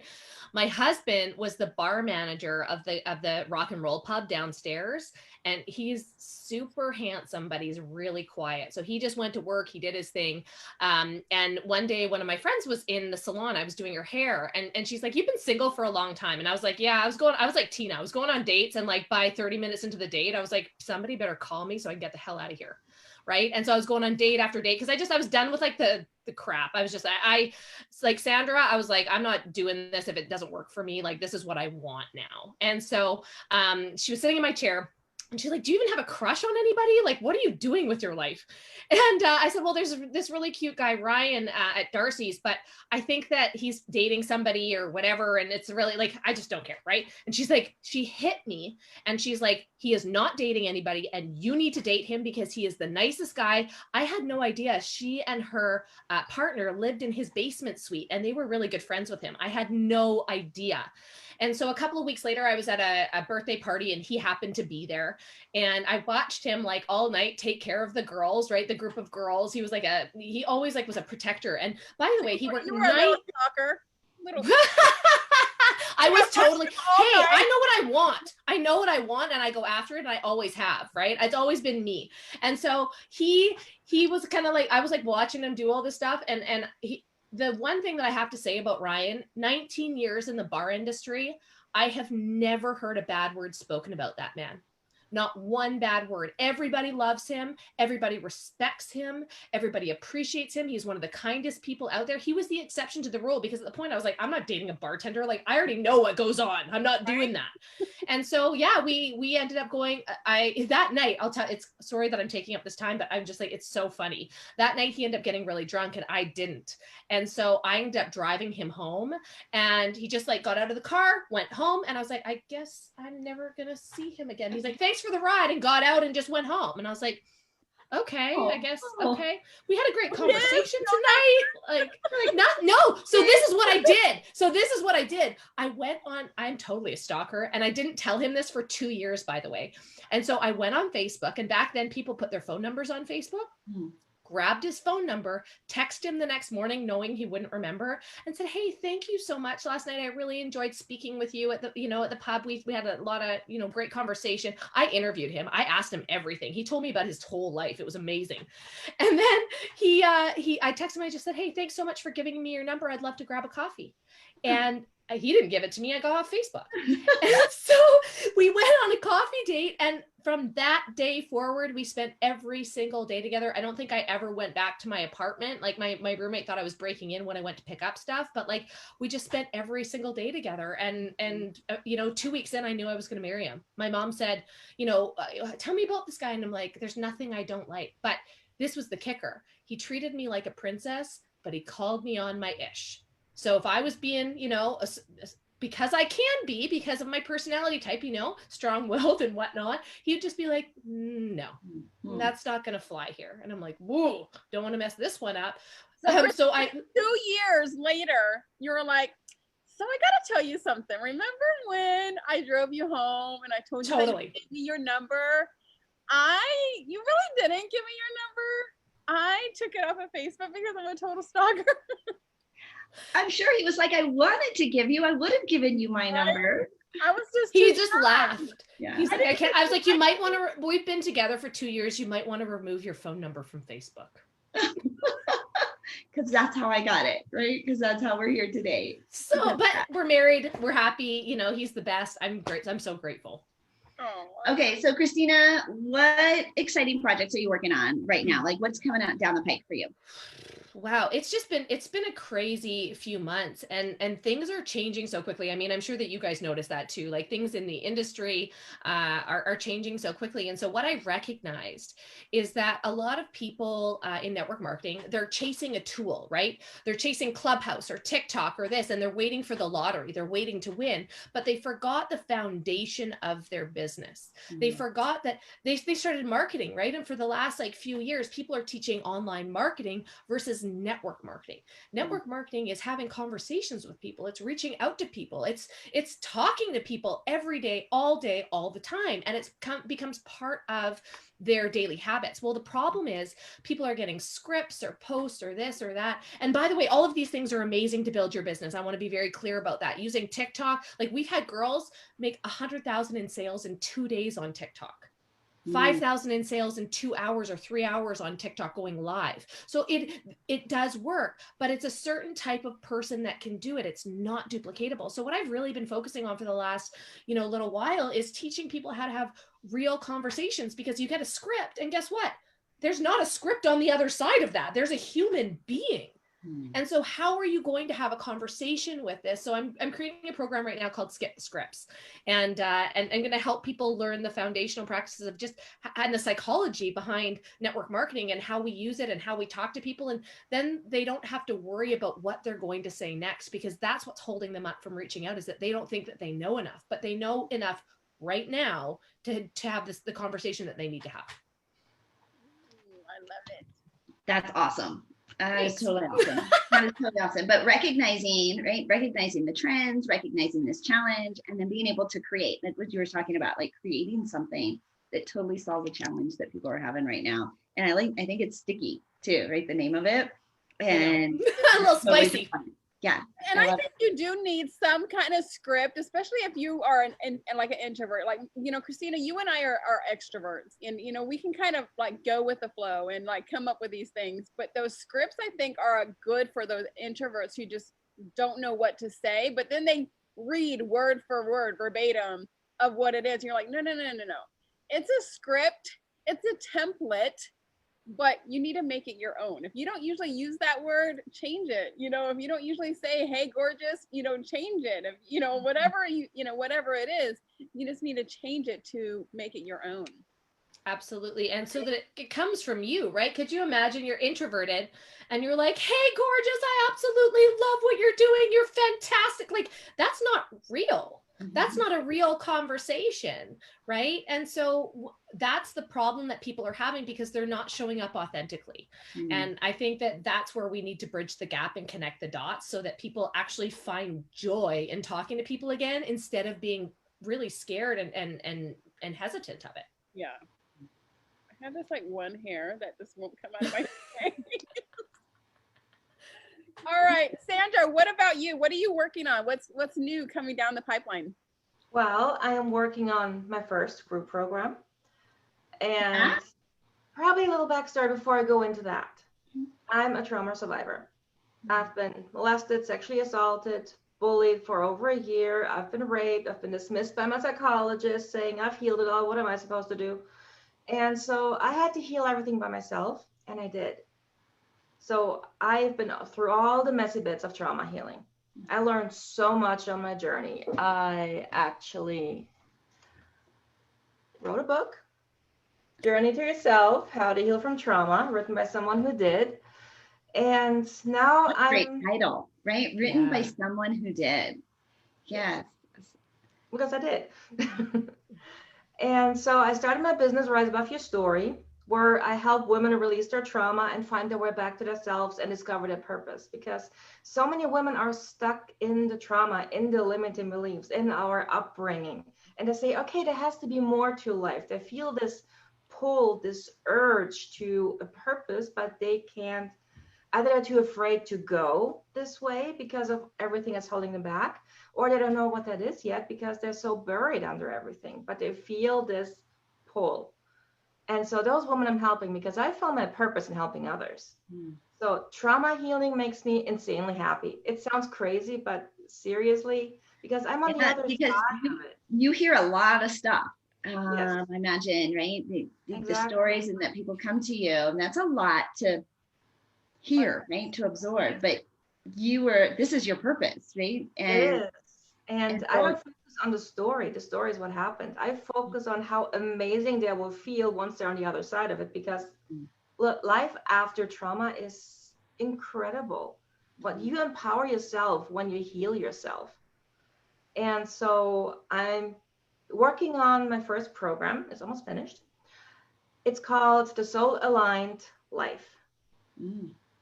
My husband was the bar manager of the rock and roll pub downstairs, and he's super handsome, but he's really quiet. So he just went to work, he did his thing. And one day, one of my friends was in the salon, I was doing her hair, and she's like, "You've been single for a long time." And I was like, "Yeah, I was like Tina, I was going on dates, and like by 30 minutes into the date, I was like, somebody better call me so I can get the hell out of here." Right. And so I was going on date after date because I was done with like the crap. I was just, I like Sandra, I was like, I'm not doing this if it doesn't work for me. Like, this is what I want now. And so she was sitting in my chair, and she's like, "Do you even have a crush on anybody? Like, what are you doing with your life?" And I said, "Well, there's this really cute guy, Ryan, at Darcy's, but I think that he's dating somebody or whatever. And it's really like, I just don't care." Right. And she's like, she hit me, and she's like, "He is not dating anybody, and you need to date him because he is the nicest guy." I had no idea she and her partner lived in his basement suite, and they were really good friends with him. I had no idea. And so a couple of weeks later, I was at a birthday party, and he happened to be there. And I watched him like all night take care of the girls, right? The group of girls. He was like he always like was a protector. And by the way, he worked You were a little stalker. I was totally, hey, I know what I want. I know what I want, and I go after it, and I always have, right? It's always been me. And so he was kind of like, I was like watching him do all this stuff. And the one thing that I have to say about Ryan, 19 years in the bar industry, I have never heard a bad word spoken about that man. Not one bad word. Everybody loves him. Everybody respects him. Everybody appreciates him. He's one of the kindest people out there. He was the exception to the rule, because at the point I was like, I'm not dating a bartender. Like, I already know what goes on. I'm not doing that. And so, yeah, we ended up going, that night, I'll tell, it's sorry that I'm taking up this time, but I'm just like, it's so funny. That night he ended up getting really drunk, and I didn't. And so I ended up driving him home, and he just like got out of the car, went home. And I was like, I guess I'm never going to see him again. He's like, "Thanks for the ride," and got out and just went home. And I was like, okay, I guess, okay. We had a great conversation tonight. Like no. So this is what I did. I went on, I'm totally a stalker, and I didn't tell him this for 2 years, by the way. And so I went on Facebook, and back then people put their phone numbers on Facebook. grabbed his phone number, texted him the next morning knowing he wouldn't remember, and said, hey, thank you so much last night. I really enjoyed speaking with you at the, at the pub. We had a lot of, great conversation. I interviewed him. I asked him everything. He told me about his whole life. It was amazing. And then I texted him. I just said, hey, thanks so much for giving me your number. I'd love to grab a coffee. And he didn't give it to me. I got off Facebook. And so we went on a coffee date. And from that day forward, we spent every single day together. I don't think I ever went back to my apartment. Like my roommate thought I was breaking in when I went to pick up stuff, but like we just spent every single day together. And 2 weeks in, I knew I was going to marry him. My mom said, tell me about this guy. And I'm like, there's nothing I don't like. But this was the kicker. He treated me like a princess, but he called me on my ish. So if I was being, because I can be, because of my personality type, strong-willed and whatnot, he'd just be like, no, that's not going to fly here. And I'm like, whoa, don't want to mess this one up. So 2 years later, you're like, so I got to tell you something. Remember when I drove you home and I told you that you gave me your number? You really didn't give me your number. I took it off of Facebook because I'm a total stalker. I'm sure he was like, I wanted to give you, I would have given you my number. He just laughed. Yeah. He's like, I was like, you might want to, we've been together for 2 years. You might want to remove your phone number from Facebook. Because that's how I got it, right? Because that's how we're here today. So, but we're married. We're happy. He's the best. I'm great. I'm so grateful. Oh. Okay. So Christina, what exciting projects are you working on right now? Like what's coming out down the pike for you? Wow, it's been a crazy few months and things are changing so quickly. I mean, I'm sure that you guys notice that too. Like things in the industry are changing so quickly. And so what I recognized is that a lot of people in network marketing, they're chasing a tool, right? They're chasing Clubhouse or TikTok or this, and they're waiting for the lottery. They're waiting to win, but they forgot the foundation of their business. Mm-hmm. They forgot that they started marketing, right? And for the last few years, people are teaching online marketing versus network marketing. Network marketing is having conversations with people. It's reaching out to people. It's talking to people every day, all the time. And it becomes part of their daily habits. Well, the problem is people are getting scripts or posts or this or that. And by the way, all of these things are amazing to build your business. I want to be very clear about that. Using TikTok, we've had girls make 100,000 in sales in 2 days on TikTok. 5,000 in sales in 2 hours or 3 hours on TikTok going live. So it does work, but it's a certain type of person that can do it. It's not duplicatable. So what I've really been focusing on for the last, little while is teaching people how to have real conversations, because you get a script and guess what? There's not a script on the other side of that. There's a human being. And so how are you going to have a conversation with this? So I'm creating a program right now called Skip the Scripts, and I'm going to help people learn the foundational practices of and the psychology behind network marketing and how we use it and how we talk to people. And then they don't have to worry about what they're going to say next, because that's what's holding them up from reaching out, is that they don't think that they know enough, but they know enough right now to have the conversation that they need to have. I love it. That's awesome. That is totally awesome. That is totally awesome. But recognizing the trends, recognizing this challenge, and then being able to create, like what you were talking about, creating something that totally solves a challenge that people are having right now. And I think it's sticky too, right? The name of it. And a little spicy. Yeah. And I think you do need some kind of script, especially if you are an introvert. Christina, you and I are extroverts, and we can kind of go with the flow and come up with these things. But those scripts, I think, are good for those introverts who just don't know what to say, but then they read word for word verbatim of what it is. And you're like, no. It's a script. It's a template. But you need to make it your own. If you don't usually use that word, change it. If you don't usually say, hey, gorgeous, change it. If, whatever it is, you just need to change it to make it your own. Absolutely. And so that it comes from you, right? Could you imagine you're introverted and you're like, hey, gorgeous, I absolutely love what you're doing. You're fantastic. That's not real. That's not a real conversation, right? And so that's the problem that people are having, because they're not showing up authentically. And I think that that's where we need to bridge the gap and connect the dots so that people actually find joy in talking to people again, instead of being really scared and hesitant of it. Yeah. I have this like one hair that just won't come out of my face. All right, Sandra, what about you? What are you working on? What's new coming down the pipeline? Well, I am working on my first group program. And Ah. probably a little backstory before I go into that. I'm a trauma survivor. I've been molested, sexually assaulted, bullied for over a year. I've been raped. I've been dismissed by my psychologist saying I've healed it all. What am I supposed to do? And so I had to heal everything by myself, and I did. So I've been through all the messy bits of trauma healing. I learned so much on my journey. I actually wrote a book, Journey to Yourself, How to Heal from Trauma, written by someone who did. And now What a great I'm, title, right? Written by Yeah. someone who did. Yes. because I did. And so I started my business, Rise Above Your Story, where I help women release their trauma and find their way back to themselves and discover their purpose. Because so many women are stuck in the trauma, in the limiting beliefs, in our upbringing. And they say, okay, there has to be more to life. They feel this pull, this urge to a purpose, but they can't. Either they're too afraid to go this way because of everything that's holding them back, or they don't know what that is yet because they're so buried under everything, but they feel this pull. And so those women I'm helping because I found my purpose in helping others. So trauma healing makes me insanely happy. It sounds crazy, but seriously, because I'm on the Yeah, other because side of it. you hear a lot of stuff. Yes. I imagine, right? The Exactly. stories and that people come to you, and that's a lot to hear, right? To absorb. But this is your purpose, right? It is. And I so- don't focus on the story. The story is what happened. I focus on how amazing they will feel once they're on the other side of it, because look, life after trauma is incredible. But you empower yourself when you heal yourself. And so I'm working on my first program. It's almost finished. It's called The Soul Aligned Life.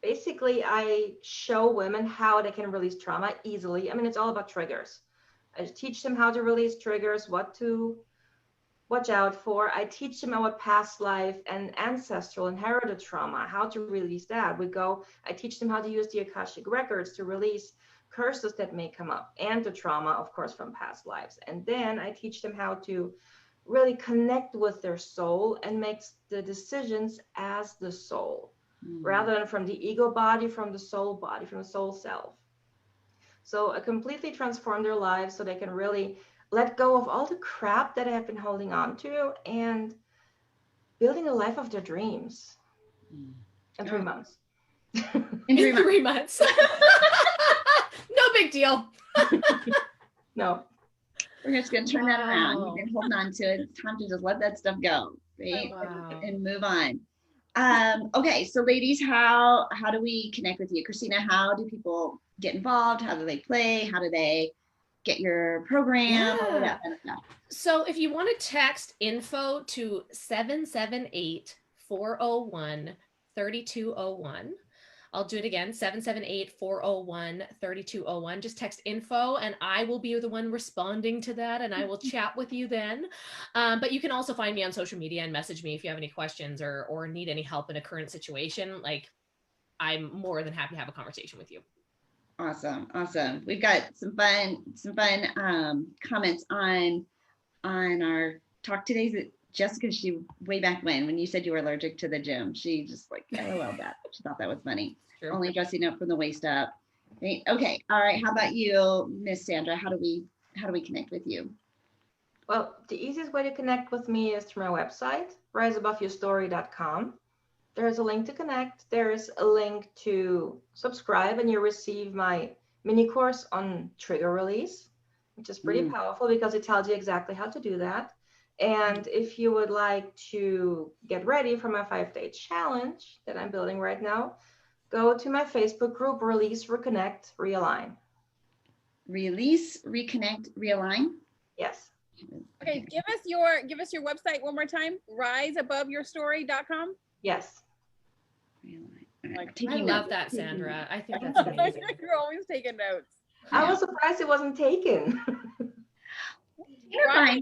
Basically, I show women how they can release trauma easily. I mean, it's all about triggers. I teach them how to release triggers, what to watch out for. I teach them about past life and ancestral inherited trauma, how to release that. I teach them how to use the Akashic records to release curses that may come up, and the trauma, of course, from past lives. And then I teach them how to really connect with their soul and make the decisions as the soul, rather than from the ego body, from the soul body, from the soul self. So I completely transform their lives so they can really let go of all the crap that I have been holding on to and building a life of their dreams in 3 months. in 3 In months. 3 months. No big deal. No. We're just going to turn that around. Wow. You've been holding on to it. It's time to just let that stuff go, right? Wow. And move on. Okay, so ladies, how do we connect with you? Christina, how do people get involved? How do they play? How do they get your program? All of that kind of stuff. So if you want to text info to 778-401-3201, I'll do it again, 778-401-3201. Just text info and I will be the one responding to that, and I will chat with you then. But you can also find me on social media and message me if you have any questions or need any help in a current situation. Like, I'm more than happy to have a conversation with you. Awesome. We've got some fun comments on our talk today. Jessica, way back when you said you were allergic to the gym, she just like LOL that. She thought that was funny. Sure. Only dressing up from the waist up. Right? Okay. All right. How about you, Miss Sandra? How do we connect with you? Well, the easiest way to connect with me is through my website, riseaboveyourstory.com. There's a link to connect. There's a link to subscribe, and you'll receive my mini course on trigger release, which is pretty powerful because it tells you exactly how to do that. And if you would like to get ready for my 5-day challenge that I'm building right now, go to my Facebook group, Release, Reconnect, Realign. Release, reconnect, realign. Yes. Okay, give us your website one more time. Riseaboveyourstory.com. Yes. Realign. Like, I love that, Sandra. I think that's amazing. You're always taking notes. I was surprised it wasn't taken. Terrifying.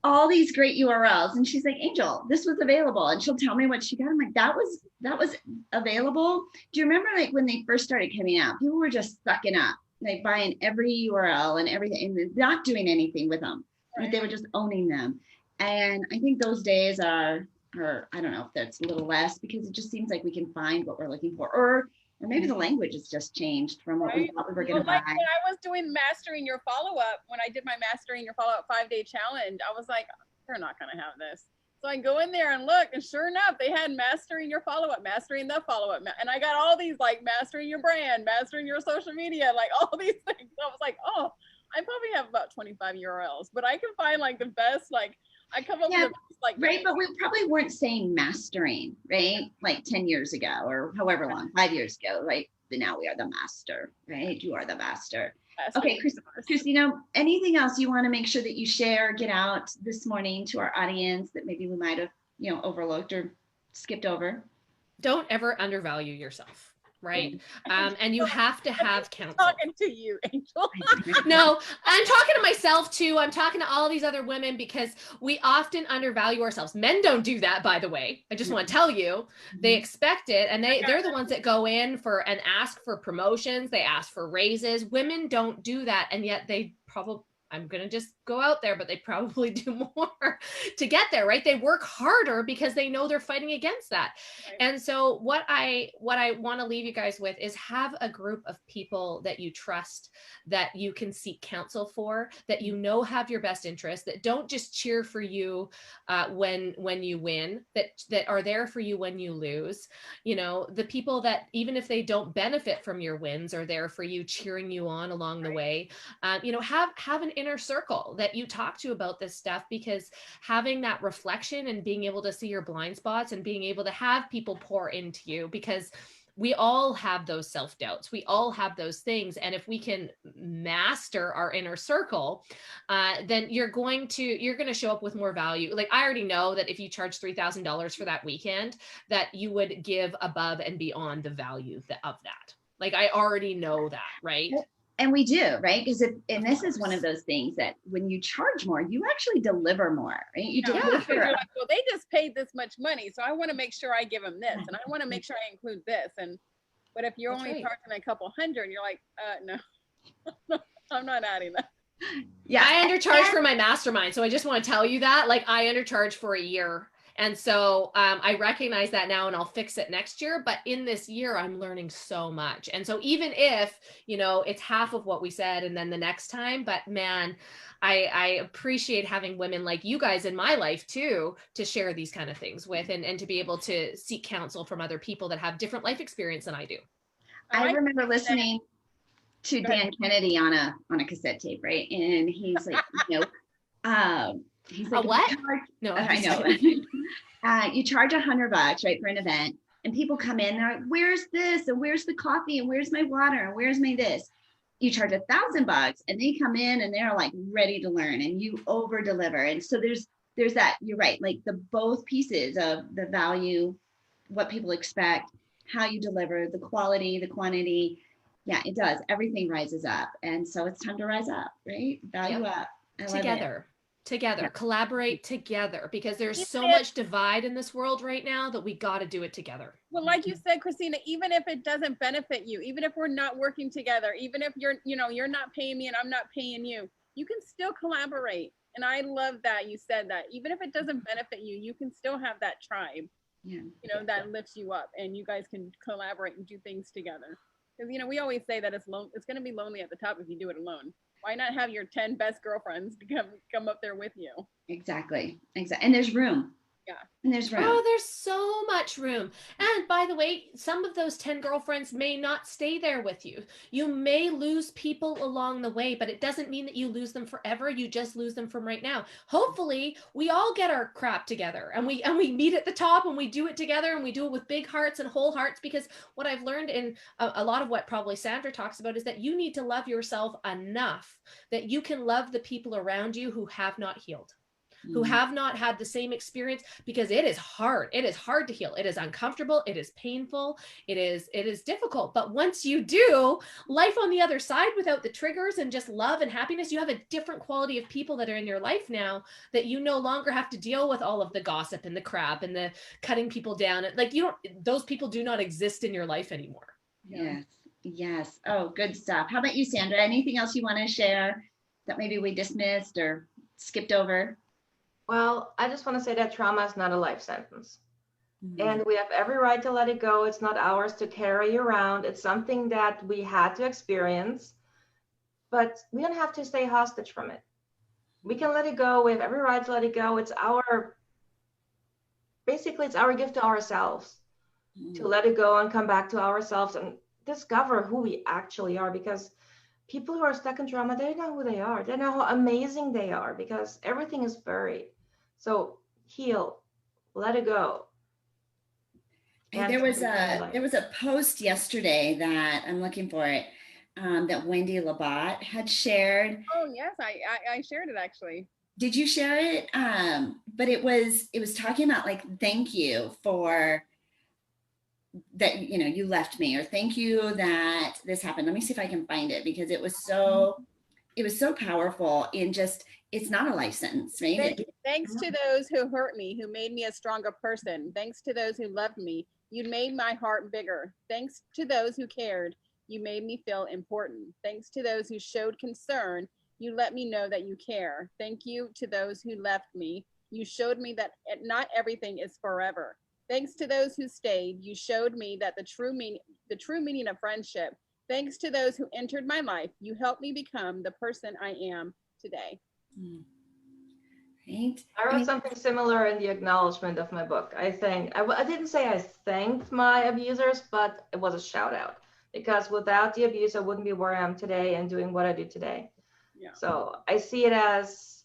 all these great URLs. And she's like, Angel, this was available. And she'll tell me what she got. I'm like, that was available. Do you remember like when they first started coming out, people were just sucking up, like buying every URL and everything and not doing anything with them. Right. They were just owning them. And I think those days are I don't know if that's a little less, because it just seems like we can find what we're looking for, or maybe the language has just changed from what we thought we were going to buy. Like when I was doing Mastering Your Follow-Up, when I did my Mastering Your Follow-Up 5-day challenge, I was like, they're not going to have this. So I go in there and look, and sure enough, they had Mastering Your Follow-Up, Mastering the Follow-Up. And I got all these like Mastering Your Brand, Mastering Your Social Media, like all these things. I was like, oh, I probably have about 25 URLs, but I can find like the best, like I come up with the best, like. Right, but we probably weren't saying mastering, right? Like 10 years ago or however long, 5 years ago, right? But now we are the master, right? You are the master. Okay, Christina, anything else you want to make sure that you share, get out this morning to our audience that maybe we might have, overlooked or skipped over? Don't ever undervalue yourself. Right. And you have to have counsel. Talking to you, Angel. No, I'm talking to myself too. I'm talking to all these other women, because we often undervalue ourselves. Men don't do that, by the way. I just want to tell you, they expect it, and they're the ones that go in for and ask for promotions. They ask for raises. Women don't do that, and yet they probably, I'm going to just go out there, but they probably do more to get there, right? They work harder because they know they're fighting against that. Right. And so what I want to leave you guys with is have a group of people that you trust, that you can seek counsel for, that have your best interest, that don't just cheer for you when you win, that are there for you when you lose. The people that, even if they don't benefit from your wins, are there for you, cheering you on along the way. Have an inner circle that you talk to about this stuff, because having that reflection and being able to see your blind spots and being able to have people pour into you, because we all have those self-doubts. We all have those things. And if we can master our inner circle, then you're going to show up with more value. Like, I already know that if you charge $3,000 for that weekend, that you would give above and beyond the value of that. Like, I already know that, right? And we do, right? Because this is one of those things that when you charge more, you actually deliver more, right? You deliver. You're like, well, they just paid this much money, so I want to make sure I give them this, and I want to make sure I include this. But if you're only charging a couple hundred, you're like, no, I'm not adding that. Yeah, I undercharge for my mastermind, so I just want to tell you that. Like, I undercharge for a year. And so I recognize that now, and I'll fix it next year. But in this year, I'm learning so much. And so even if, it's half of what we said, and then the next time, but man, I appreciate having women like you guys in my life too, to share these kind of things with, and to be able to seek counsel from other people that have different life experience than I do. I remember listening to Dan Kennedy on a cassette tape, right? And he's like, he's like, what? No, I know. You charge $100, right, for an event, and people come in, they're like, where's this? And where's the coffee? And where's my water? And where's my this? You charge $1,000 and they come in and they're like ready to learn, and you over deliver. And so there's that, you're right. Like the both pieces of the value, what people expect, how you deliver, the quality, the quantity. Yeah, it does. Everything rises up. And so it's time to rise up, right? Value up. Together, collaborate together, because there's so much divide in this world right now that we got to do it together. Well, like you said, Christina, even if it doesn't benefit you, even if we're not working together, even if you're not paying me and I'm not paying you, you can still collaborate. And I love that you said that. Even if it doesn't benefit you, you can still have that tribe, that lifts you up, and you guys can collaborate and do things together. Because, we always say that it's going to be lonely at the top if you do it alone. Why not have your 10 best girlfriends come up there with you? Exactly. And there's room. Yeah. And there's room. Oh, there's so much room. And by the way, some of those 10 girlfriends may not stay there with you. You may lose people along the way, but it doesn't mean that you lose them forever. You just lose them from right now. Hopefully, we all get our crap together, and we meet at the top, and we do it together, and we do it with big hearts and whole hearts, because what I've learned in a lot of what probably Sandra talks about is that you need to love yourself enough that you can love the people around you who have not healed. who have not had the same experience, because it is hard. It is hard to heal. It is uncomfortable. It is painful. It is difficult. But once you do, life on the other side, without the triggers and just love and happiness, you have a different quality of people that are in your life now, that you no longer have to deal with all of the gossip and the crap and the cutting people down. Like, you don't, those people do not exist in your life anymore. Yes. Yes. Oh, good stuff. How about you, Sandra? Anything else you want to share that maybe we dismissed or skipped over? Well, I just want to say that trauma is not a life sentence. Mhm. And we have every right to let it go. It's not ours to carry around. It's something that we had to experience, but we don't have to stay hostage from it. We can let it go. We have every right to let it go. Basically, it's our gift to ourselves to let it go and come back to ourselves and discover who we actually are, because people who are stuck in trauma, they know who they are. They know how amazing they are, because everything is buried. So heal, let it go. And there was a post yesterday that I'm looking for it, that Wendy Labatt had shared. Oh yes, I shared it actually. Did you share it? But it was talking about like, thank you for that, you know, you left me, or thank you that this happened. Let me see if I can find it, because it was so powerful in just, it's not a life sentence, right? Thanks to those who hurt me, who made me a stronger person. Thanks to those who loved me, you made my heart bigger. Thanks to those who cared, you made me feel important. Thanks to those who showed concern, you let me know that you care. Thank you to those who left me. You showed me that not everything is forever. Thanks to those who stayed, you showed me that the true meaning of friendship. Thanks to those who entered my life, you helped me become the person I am today. Right? I wrote something similar in the acknowledgement of my book. I didn't say I thanked my abusers, but it was a shout out, because without the abuse, I wouldn't be where I am today and doing what I do today. Yeah. So I see it as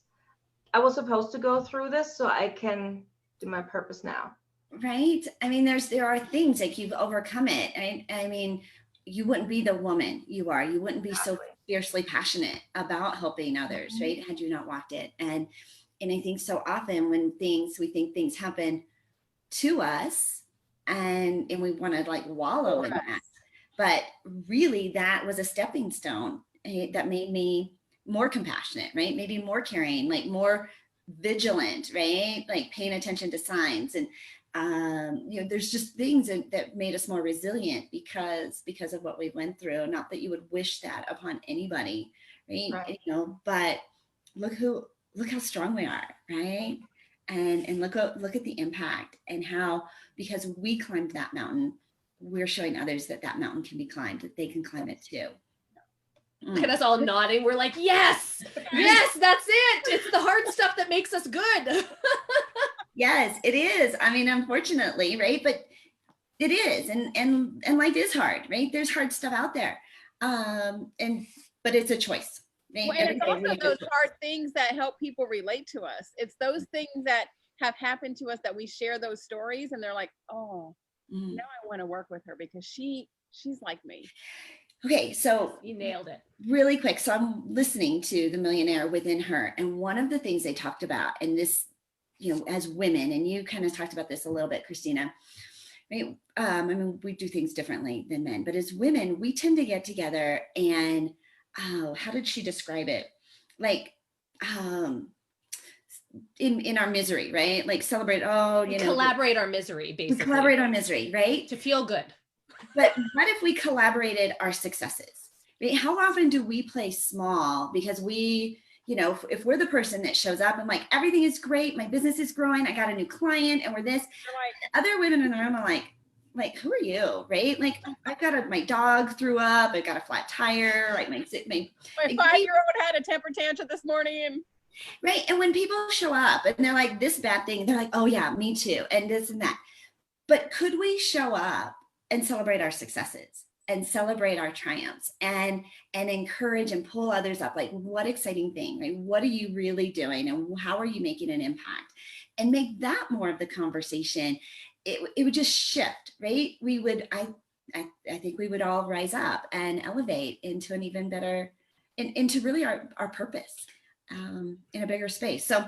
I was supposed to go through this so I can do my purpose now. Right? I mean, there are things like you've overcome it. I mean, you wouldn't be the woman you are. You wouldn't be so fiercely passionate about helping others, right? Had you not walked it. And I think so often when we think things happen to us, and we want to like wallow in that. But really, that was a stepping stone that made me more compassionate, right? Maybe more caring, like more vigilant, right? Like paying attention to signs. And you know, there's just things that made us more resilient because of what we went through. Not that you would wish that upon anybody, right? You know, but look how strong we are, right? And look at the impact, and how, because we climbed that mountain, we're showing others that mountain can be climbed, that they can climb it too. Look at us all nodding. We're like, yes, yes, that's it. It's the hard stuff that makes us good. Yes, it is. I mean, unfortunately, right? But it is, and life is hard, right? There's hard stuff out there, but it's a choice. Right? Well, and it's also those hard things that help people relate to us. It's those things that have happened to us that we share those stories, and they're like, oh, now I want to work with her because she's like me. Okay, so you nailed it. Really quick. So I'm listening to The Millionaire Within Her, and one of the things they talked about, and this, you know, as women, and you kind of talked about this a little bit, Christina, right? I mean, we do things differently than men, but as women, we tend to get together and, how did she describe it? Like, in our misery, right? Like celebrate, collaborate our misery, basically. Collaborate our misery, right? To feel good. But what if we collaborated our successes? Right? How often do we play small because we, you know, if we're the person that shows up and like, everything is great, my business is growing, I got a new client, and we're this, other women in the room are like, who are you, right? Like, I've got my dog threw up, I got a flat tire, like my 5-year-old had a temper tantrum this morning. Right. And when people show up and they're like, this bad thing, they're like, oh yeah, me too, and this and that. But could we show up and celebrate our successes and celebrate our triumphs and encourage and pull others up? Like, what exciting thing, right? What are you really doing, and how are you making an impact? And make that more of the conversation. It would just shift, right? We would, I think we would all rise up and elevate into an even better, into really our purpose, in a bigger space. So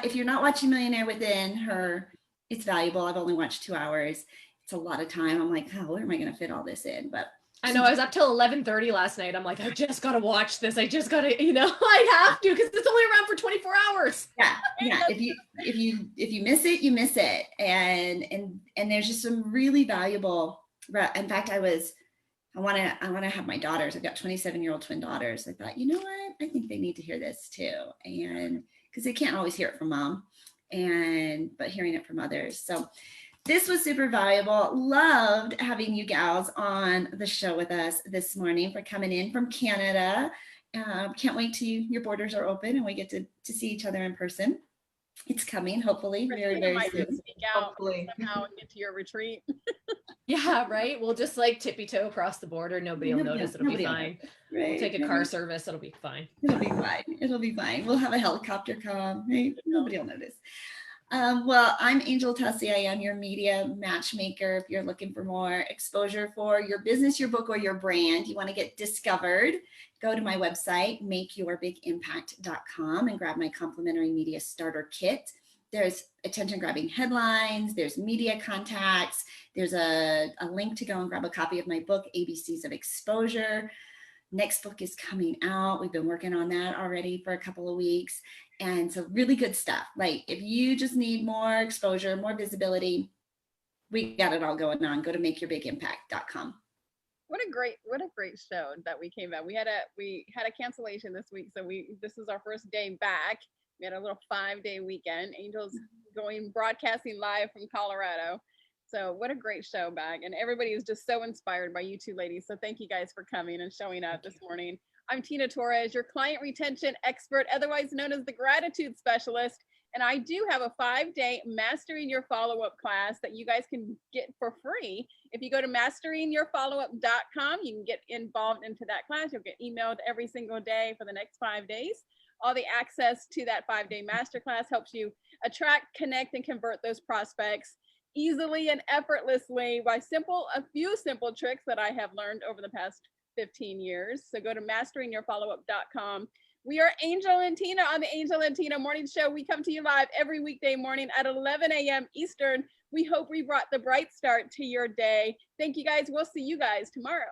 if you're not watching Millionaire Within her, it's valuable. I've only watched 2 hours. It's a lot of time. I'm like, oh, where am I going to fit all this in? But I know I was up till 11:30 last night. I'm like, I just got to watch this. I just got to, I have to, because it's only around for 24 hours. Yeah. If you miss it, you miss it. And there's just some really valuable, in fact, I want to have my daughters. I've got 27-year-old twin daughters. I thought, you know what? I think they need to hear this too. And because they can't always hear it from mom, but hearing it from others. So this was super valuable. Loved having you gals on the show with us this morning, for coming in from Canada. Can't wait till your borders are open and we get to see each other in person. It's coming, hopefully, very, very might soon. Sneak out Hopefully. somehow and get to your retreat. Yeah, right. We'll just like tippy toe across the border. Nobody will notice. It'll be fine. Right, We'll take a car service. It'll be fine. It'll be fine. It'll be fine. We'll have a helicopter come. Right? Nobody will notice. Well, I'm Angel Tussie. I am your media matchmaker. If you're looking for more exposure for your business, your book, or your brand, you want to get discovered, go to my website, makeyourbigimpact.com, and grab my complimentary media starter kit. There's attention grabbing headlines, there's media contacts, there's a link to go and grab a copy of my book, ABCs of Exposure. Next book is coming out. We've been working on that already for a couple of weeks. And so really good stuff. Like if you just need more exposure, more visibility, we got it all going on. Go to makeyourbigimpact.com. What a great show that we came out. We had a cancellation this week, so this is our first day back. We had a little 5-day weekend. Angel's broadcasting live from Colorado. So what a great show back. And everybody is just so inspired by you two ladies. So thank you guys for coming and showing up this morning. I'm Tina Torres, your client retention expert, otherwise known as the gratitude specialist. And I do have a 5-day Mastering Your Follow-Up class that you guys can get for free. If you go to masteringyourfollowup.com, you can get involved into that class. You'll get emailed every single day for the next 5 days. All the access to that 5-day masterclass helps you attract, connect, and convert those prospects easily and effortlessly by a few simple tricks that I have learned over the past 15 years. So go to masteringyourfollowup.com. We are Angel and Tina on the Angel and Tina Morning Show. We come to you live every weekday morning at 11 a.m. Eastern. We hope we brought the bright start to your day. Thank you guys. We'll see you guys tomorrow.